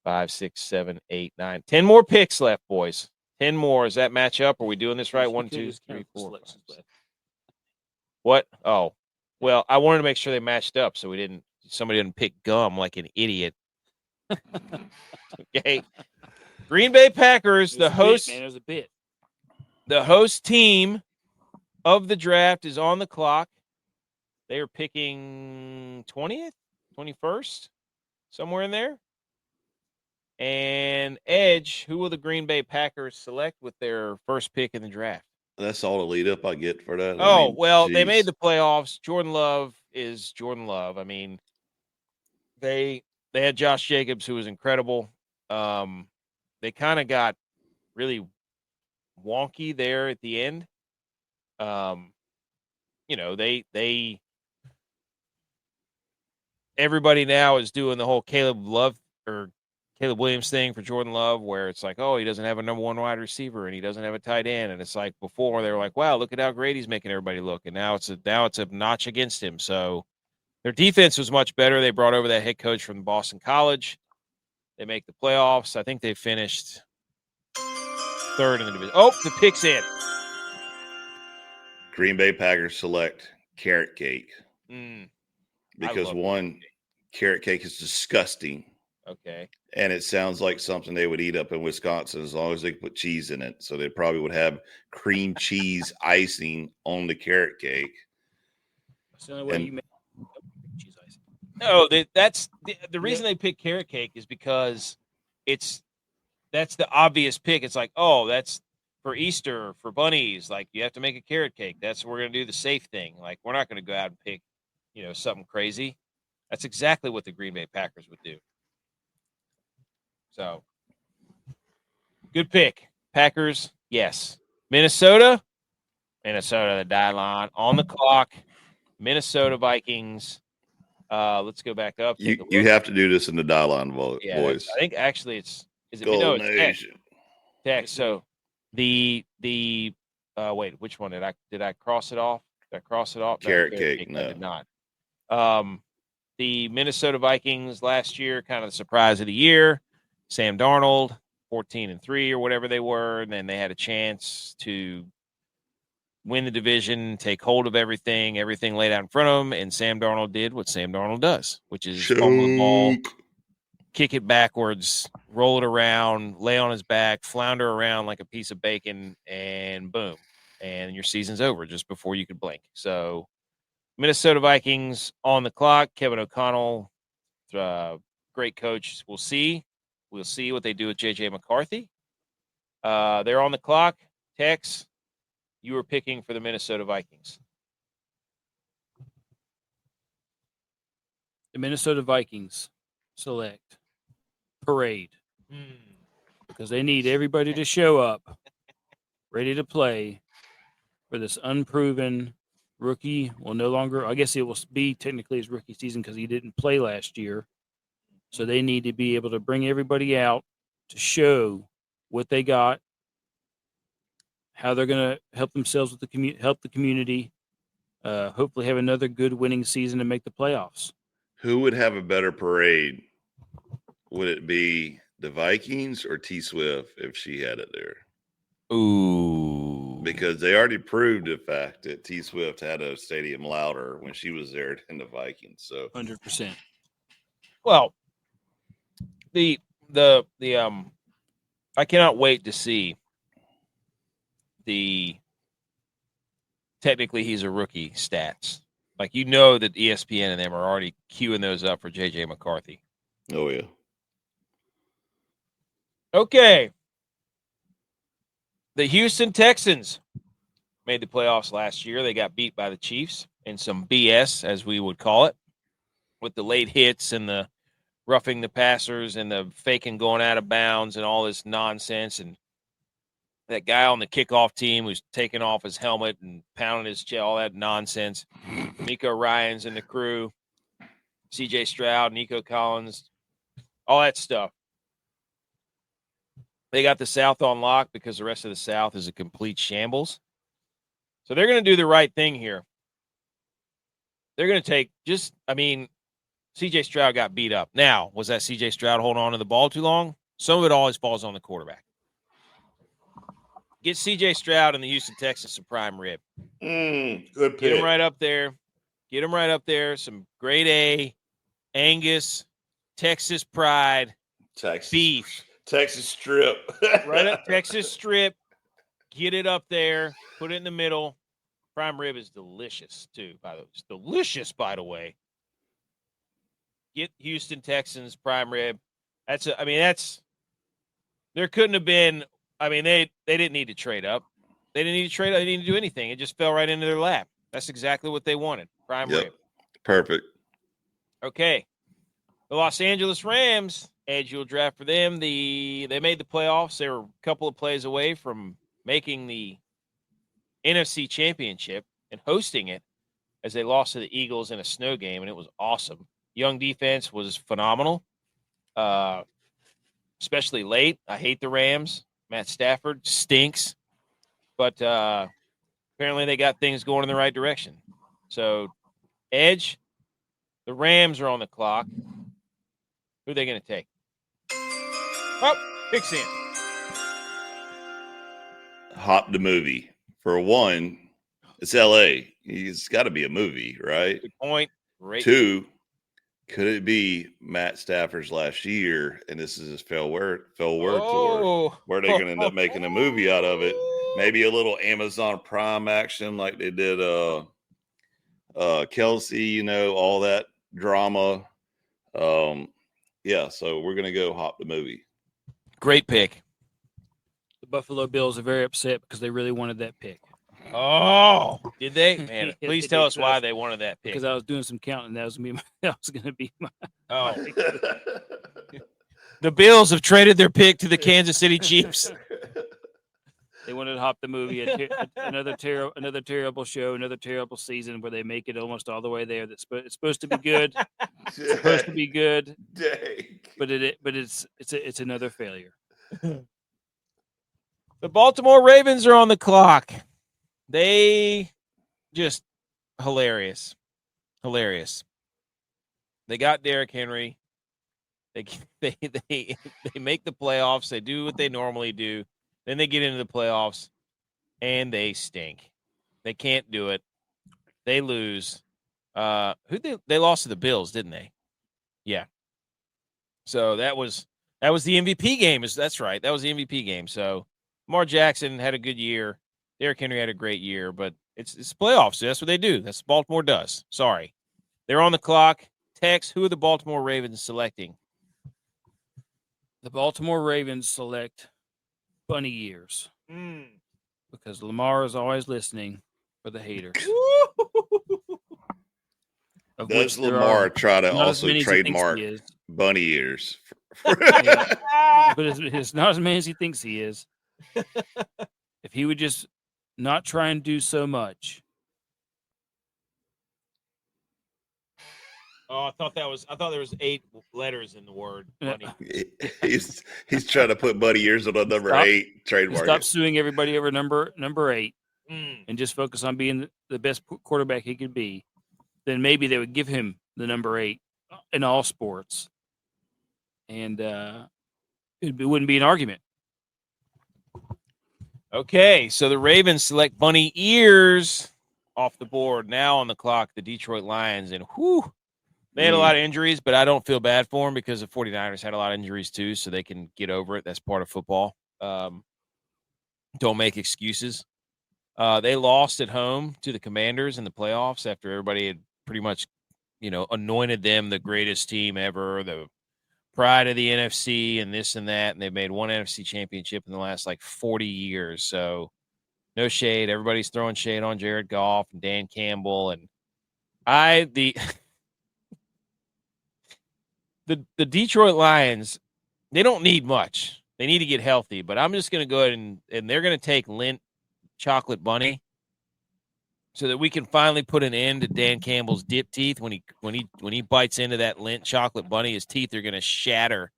5, 6, 7, 8, 9. 10 more picks left, boys. 10 more. Does that match up? Are we doing this right? 1, 2, 3, 4, 5, 6. What? Oh, well, I wanted to make sure they matched up so somebody didn't pick gum like an idiot. Okay. Green Bay Packers, the host. There's a bit. The host team of the draft is on the clock. They are picking 20th, 21st, somewhere in there. And Edge, who will the Green Bay Packers select with their first pick in the draft? That's all the lead up I get for that. They made the playoffs. Jordan Love is Jordan Love. I mean, they had Josh Jacobs, who was incredible. They kind of got really wonky there at the end. Everybody now is doing the whole Caleb Williams thing for Jordan Love, where it's like, oh, he doesn't have a number one wide receiver and he doesn't have a tight end. And it's like before they were like, wow, look at how great he's making everybody look. And now it's a notch against him. So Their defense was much better. They brought over that head coach from Boston College. They make the playoffs. I think they finished third in the division. Oh, the pick's in. Green Bay Packers select carrot cake because love carrot cake is disgusting. Okay. And it sounds like something they would eat up in Wisconsin as long as they put cheese in it. So they probably would have cream cheese icing on the carrot cake. That's the only way you make cheese icing. No, that's the reason they pick carrot cake is because that's the obvious pick. It's like, oh, that's for Easter, for bunnies. Like, you have to make a carrot cake. We're going to do the safe thing. Like, we're not going to go out and pick, something crazy. That's exactly what the Green Bay Packers would do. So, good pick. Packers, yes. Minnesota, the die line on the clock. Minnesota Vikings. Let's go back up. You have to do this in the die line, boys. I think actually is it Golden it's text. So the wait, which one did I cross it off? Did I cross it off? Carrot cake. No, I did not. The Minnesota Vikings last year, kind of the surprise of the year. Sam Darnold, 14-3 or whatever they were, and then they had a chance to win the division, take hold of everything laid out in front of them, and Sam Darnold did what Sam Darnold does, which is fumble the ball, kick it backwards, roll it around, lay on his back, flounder around like a piece of bacon, and boom. And your season's over just before you could blink. So Minnesota Vikings on the clock. Kevin O'Connell, great coach. We'll see. We'll see what they do with J.J. McCarthy. They're on the clock. Tex, you were picking for the Minnesota Vikings. The Minnesota Vikings select parade because they need everybody to show up ready to play for this unproven rookie. Well, no longer, I guess it will be technically his rookie season because he didn't play last year. So they need to be able to bring everybody out to show what they got, how they're going to help themselves with help the community, hopefully have another good winning season and make the playoffs. Who would have a better parade? Would it be the Vikings or T Swift if she had it there? Ooh. Because they already proved the fact that T Swift had a stadium louder when she was there than the Vikings. So 100%. Well, the I cannot wait to see technically he's a rookie stats. Like, that ESPN and them are already queuing those up for J.J. McCarthy. Oh, yeah. Okay. The Houston Texans made the playoffs last year. They got beat by the Chiefs in some BS, as we would call it, with the late hits and the roughing the passers and the faking going out of bounds and all this nonsense. And that guy on the kickoff team who's taking off his helmet and pounding his chest, all that nonsense. Nico Ryans and the crew, C.J. Stroud, Nico Collins, all that stuff. They got the South on lock because the rest of the South is a complete shambles. So they're going to do the right thing here. They're going to take C.J. Stroud got beat up. Now, was that C.J. Stroud holding on to the ball too long? Some of it always falls on the quarterback. Get C.J. Stroud and the Houston Texans some prime rib. Good pick. Get him right up there. Get him right up there. Some grade A, Angus, Texas pride, beef. Texas strip. Right up Texas strip. Get it up there. Put it in the middle. Prime rib is delicious, too, by the way. It's delicious, by the way. Get Houston Texans prime rib. There couldn't have been, they didn't need to trade up. They didn't need to trade up. They didn't need to do anything. It just fell right into their lap. That's exactly what they wanted. Prime rib. Perfect. Okay. The Los Angeles Rams, Edge, you'll draft for them. They made the playoffs. They were a couple of plays away from making the NFC Championship and hosting it as they lost to the Eagles in a snow game, and it was awesome. Young defense was phenomenal, especially late. I hate the Rams. Matt Stafford stinks, but apparently they got things going in the right direction. So, Edge, The Rams are on the clock. Who are they going to take? Oh, picks in. Hop the movie. For one, it's L.A. It's got to be a movie, right? Good point. Great. 2, could it be Matt Stafford's last year, and this is his farewell tour? Where they going to end up making a movie out of it? Maybe a little Amazon Prime action like they did Kelsey, you know, all that drama. Yeah, so we're going to go Hop the movie. Great pick. The Buffalo Bills are very upset because they really wanted that pick. Oh, did they? Man, Yeah, please they tell did. us why they wanted that pick. Because I was doing some counting. That was going to be my. Oh, the Bills have traded their pick to the Kansas City Chiefs. They wanted to hop the movie. Another terrible show, another terrible season where they make it almost all the way there. It's supposed to be good. It's supposed to be good. Dang. But it's another failure. The Baltimore Ravens are on the clock. They just hilarious. They got Derrick Henry. They make the playoffs. They do what they normally do. Then they get into the playoffs, and they stink. They can't do it. They lose. They lost to the Bills, didn't they? Yeah. So that was the MVP game. That's right. That was the MVP game. So Lamar Jackson had a good year. Derrick Henry had a great year, but it's playoffs. So that's what they do. That's what Baltimore does. Sorry. They're on the clock. Tex, who are the Baltimore Ravens selecting? The Baltimore Ravens select bunny ears because Lamar is always listening for the haters. Does Lamar try to also trademark bunny ears? Yeah. But it's not as many as he thinks he is. If he would just not try and do so much. Oh, I thought there was 8 letters in the word bunny. He's trying to put bunny ears on a number 8 trademark. Stop suing everybody over number 8 and just focus on being the best quarterback he could be. Then maybe they would give him the number 8 in all sports. And it wouldn't be an argument. Okay, so the Ravens select bunny ears off the board. Now on the clock, the Detroit Lions. And they had a lot of injuries, but I don't feel bad for them because the 49ers had a lot of injuries too, so they can get over it. That's part of football. Don't make excuses. They lost at home to the Commanders in the playoffs after everybody had pretty much, anointed them the greatest team ever, the pride of the NFC and this and that, and they've made one NFC championship in the last 40 years. So no shade. Everybody's throwing shade on Jared Goff and Dan Campbell, and the Detroit Lions, they don't need much. They need to get healthy, but I'm just going to go ahead and they're going to take Lindt Chocolate Bunny so that we can finally put an end to Dan Campbell's dip teeth. When he bites into that Lindt Chocolate Bunny, his teeth are going to shatter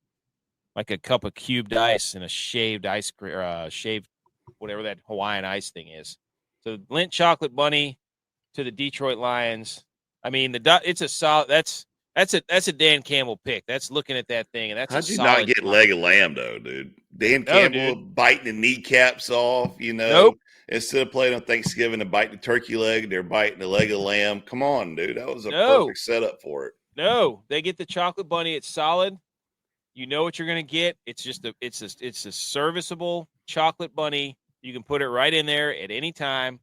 like a cup of cubed ice and a shaved ice cream, shaved whatever that Hawaiian ice thing is. So Lindt Chocolate Bunny to the Detroit Lions. I mean, it's a solid. That's a Dan Campbell pick. That's looking at that thing, and that's how'd you not get leg of lamb though, dude? Dan Campbell biting the kneecaps off, Nope. Instead of playing on Thanksgiving and biting the turkey leg, they're biting the leg of lamb. Come on, dude. That was a perfect setup for it. No, they get the chocolate bunny. It's solid. You know what you're going to get. It's just it's a serviceable chocolate bunny. You can put it right in there at any time,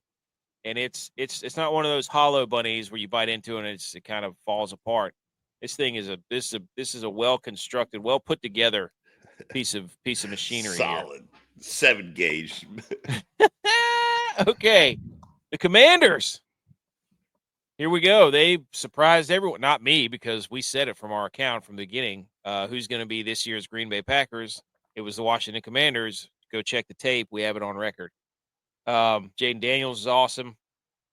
and it's not one of those hollow bunnies where you bite into it and it kind of falls apart. This thing is this is a well constructed, well put together piece of machinery. Solid 7 gauge. Okay, the Commanders. Here we go. They surprised everyone. Not me, because we said it from our account from the beginning. Who's going to be this year's Green Bay Packers? It was the Washington Commanders. Go check the tape. We have it on record. Jaden Daniels is awesome.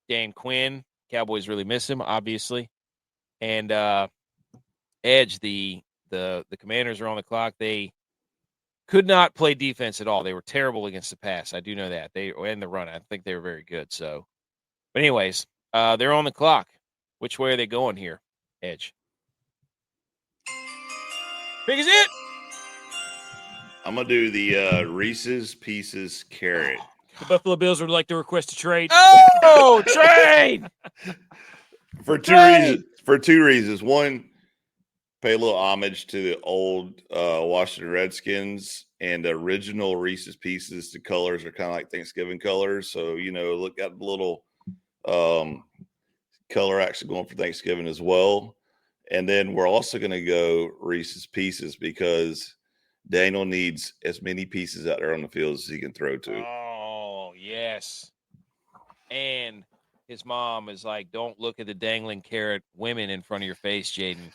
Dan Quinn. Cowboys really miss him, obviously. And Edge, the Commanders are on the clock. They could not play defense at all. They were terrible against the pass. I do know that. And the run. I think they were very good. So, but anyways, they're on the clock. Which way are they going here, Edge? Pick is it. I'm gonna do the Reese's Pieces carrot. The Buffalo Bills would like to request a trade. Oh, trade. For Trade! two reasons. One, pay a little homage to the old Washington Redskins and the original Reese's Pieces. The colors are kind of like Thanksgiving colors, so look at the little color action going for Thanksgiving as well. And then we're also going to go Reese's Pieces because Daniel needs as many pieces out there on the field as he can throw to. Oh, yes. And his mom is like, don't look at the dangling carrot women in front of your face, Jaden.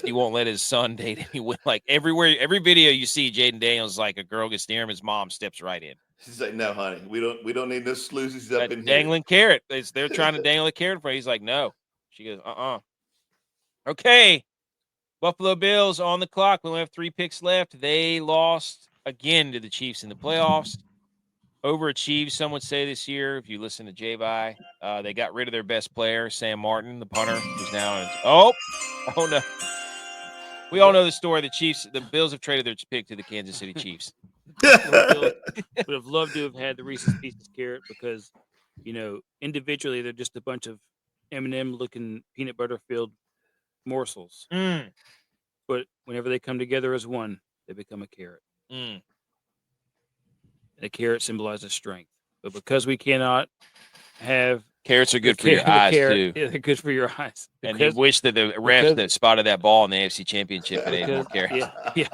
He won't let his son date anyone. Like everywhere, every video you see, Jaden Daniels, like a girl gets near him, his mom steps right in. She's like, "No, honey, we don't need no sloozies up in dangling here." carrot. They're trying to dangle a carrot for him. He's like, no. She goes, Okay. Buffalo Bills on the clock. We only have 3 picks left. They lost again to the Chiefs in the playoffs. Overachieved, some would say, this year. If you listen to J-Vi, they got rid of their best player, Sam Martin, the punter, who's now oh no. We all know the story. The Bills have traded their pick to the Kansas City Chiefs. Would have loved to have had the Reese's Pieces carrot because, individually they're just a bunch of M&M looking peanut butter filled morsels. Mm. But whenever they come together as one, they become a carrot. Mm. And a carrot symbolizes strength. But because we cannot have carrots are good for your eyes too. Yeah, they're good for your eyes. And you wish that the refs that spotted that ball in the AFC Championship had ate more carrots. Yeah.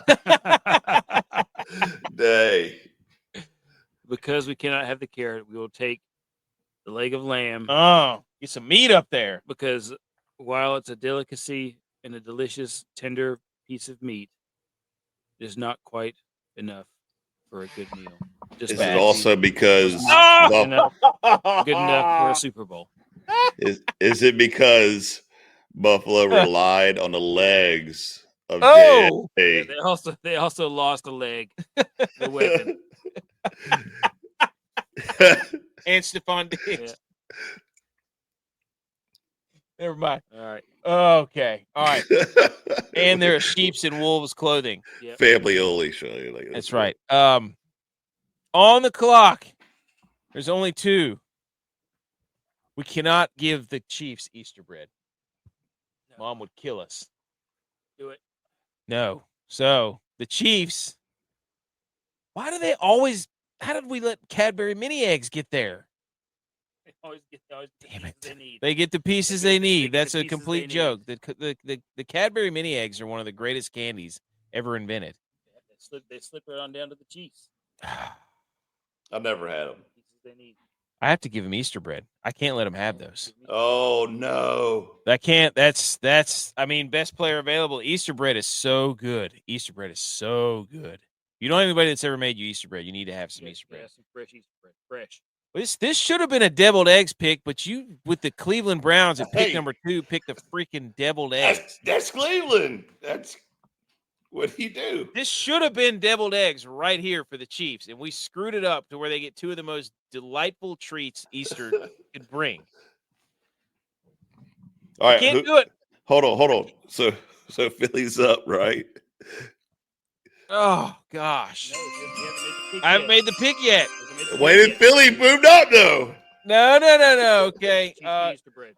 Day. Because we cannot have the carrot, we will take the leg of lamb. Oh, get some meat up there. Because while it's a delicacy and a delicious, tender piece of meat, it is not quite enough for a good meal. Is it also because good enough for a Super Bowl? Is it because Buffalo relied on the legs of JFK? Yeah, they also lost a leg, the weapon, and Stephon Diggs. Yeah. Never mind. All right. Okay. All right. And there are sheep's and wolves clothing. Yep. Family only show. That's right. On the clock, there's only 2. We cannot give the Chiefs Easter bread. No. Mom would kill us. Do it. No. So the Chiefs, why do they always, how did we let Cadbury mini eggs get there? They always get Damn it. they need. They get the pieces they need. That's a pieces complete joke. The Cadbury mini eggs are one of the greatest candies ever invented. Yeah, they slip right on down to the Chiefs. I've never had them. They need. I have to give them Easter bread. I can't let them have those. Oh no! I can't. That's. I mean, best player available. Easter bread is so good. Easter bread is so good. You know anybody that's ever made you Easter bread? You need to have some Easter bread. Yeah, some fresh Easter bread. Fresh. This should have been a deviled eggs pick, but you with the Cleveland Browns at pick number 2 picked the freaking deviled eggs. That's Cleveland. That's what he do. This should have been deviled eggs right here for the Chiefs, and we screwed it up to where they get 2 of the most delightful treats Easter could bring. All right, can't do it. Hold on. So Philly's up, right? Oh gosh, I haven't made the pick yet. When did Philly moved up though? No. Okay,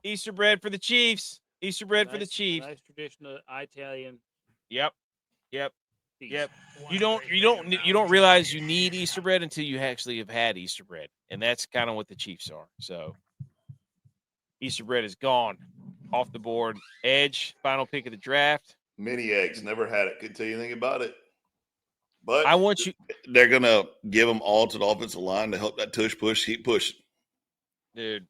Easter bread for the Chiefs. Easter bread for the Chiefs. Nice traditional Italian. Yep. You don't realize you need Easter bread until you actually have had Easter bread, and that's kind of what the Chiefs are. So Easter bread is gone off the board. Edge, final pick of the draft. Mini eggs, never had it. Couldn't tell you anything about it. But I want you. They're gonna give them all to the offensive line to help that tush push keep pushing. Dude,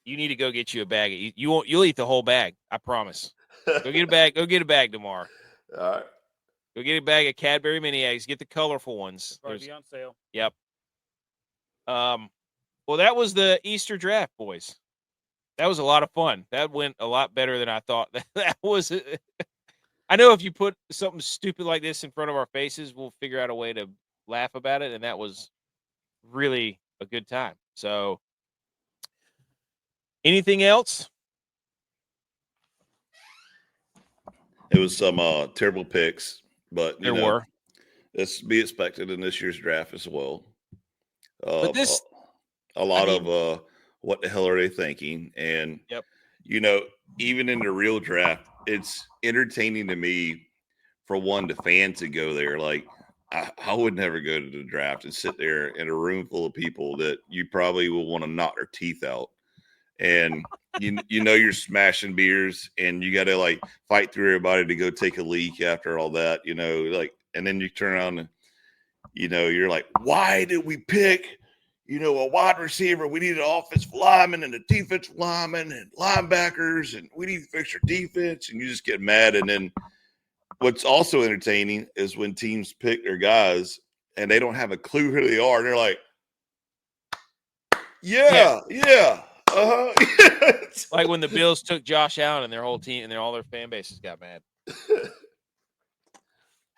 you need to go get you a bag. You'll eat the whole bag. I promise. Go get a bag. Go get a bag tomorrow. All right. Go get a bag of Cadbury mini eggs. Get the colorful ones. They'll be on sale. Yep. Well, that was the Easter draft, boys. That was a lot of fun. That went a lot better than I thought. That was. I know if you put something stupid like this in front of our faces, we'll figure out a way to laugh about it, and that was really a good time. So, anything else? It was some terrible picks, but There were. it's to be expected in this year's draft as well. But this, a lot I mean- of what the hell are they thinking? And Yep. Even in the real draft, it's entertaining to me for the fans to go there. Like I would never go to the draft and sit there in a room full of people that you probably will want to knock their teeth out. And you're smashing beers and you got to like fight through everybody to go take a leak after all that, and then you turn around and, you're like, why did we pick, a wide receiver? We need an offensive lineman and a defensive lineman and linebackers, and we need to fix your defense. And you just get mad. And then what's also entertaining is when teams pick their guys and they don't have a clue who they are. And they're like, yeah. Uh-huh. like when the Bills took Josh Allen and their whole team and all their fan bases got mad.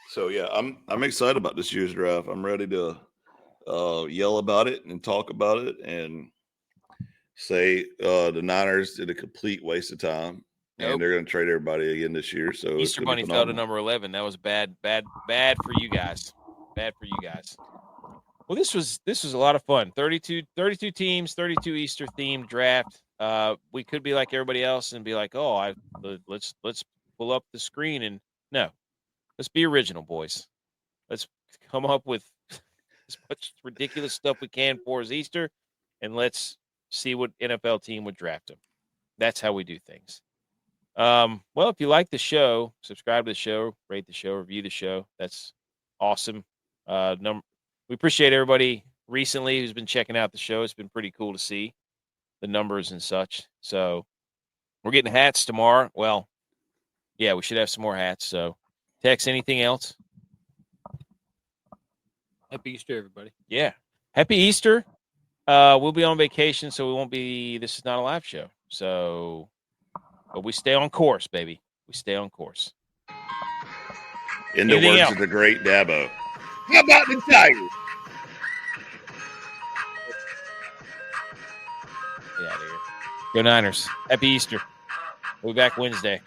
So yeah, I'm excited about this year's draft. I'm ready to yell about it and talk about it and say the Niners did a complete waste of time. Nope. And they're going to trade everybody again this year. So Easter Bunny fell to number 11. That was bad for you guys. Bad for you guys. Well, this was a lot of fun. 32 teams, 32 Easter themed draft. We could be like everybody else and be like, oh, let's pull up the screen, and no, let's be original, boys. Let's come up with as much ridiculous stuff we can for his Easter, and let's see what NFL team would draft him. That's how we do things. Well, if you like the show, subscribe to the show, rate the show, review the show. That's awesome. We appreciate everybody recently who's been checking out the show. It's been pretty cool to see the numbers and such. So we're getting hats tomorrow. Well, yeah, we should have some more hats. So Tex, anything else? Happy Easter, everybody. Yeah. Happy Easter. We'll be on vacation, so this is not a live show. So, but we stay on course, baby. We stay on course. In the Anything words else? of the great Dabo. How about the Tigers? Get out of here. Go Niners. Happy Easter. We'll be back Wednesday.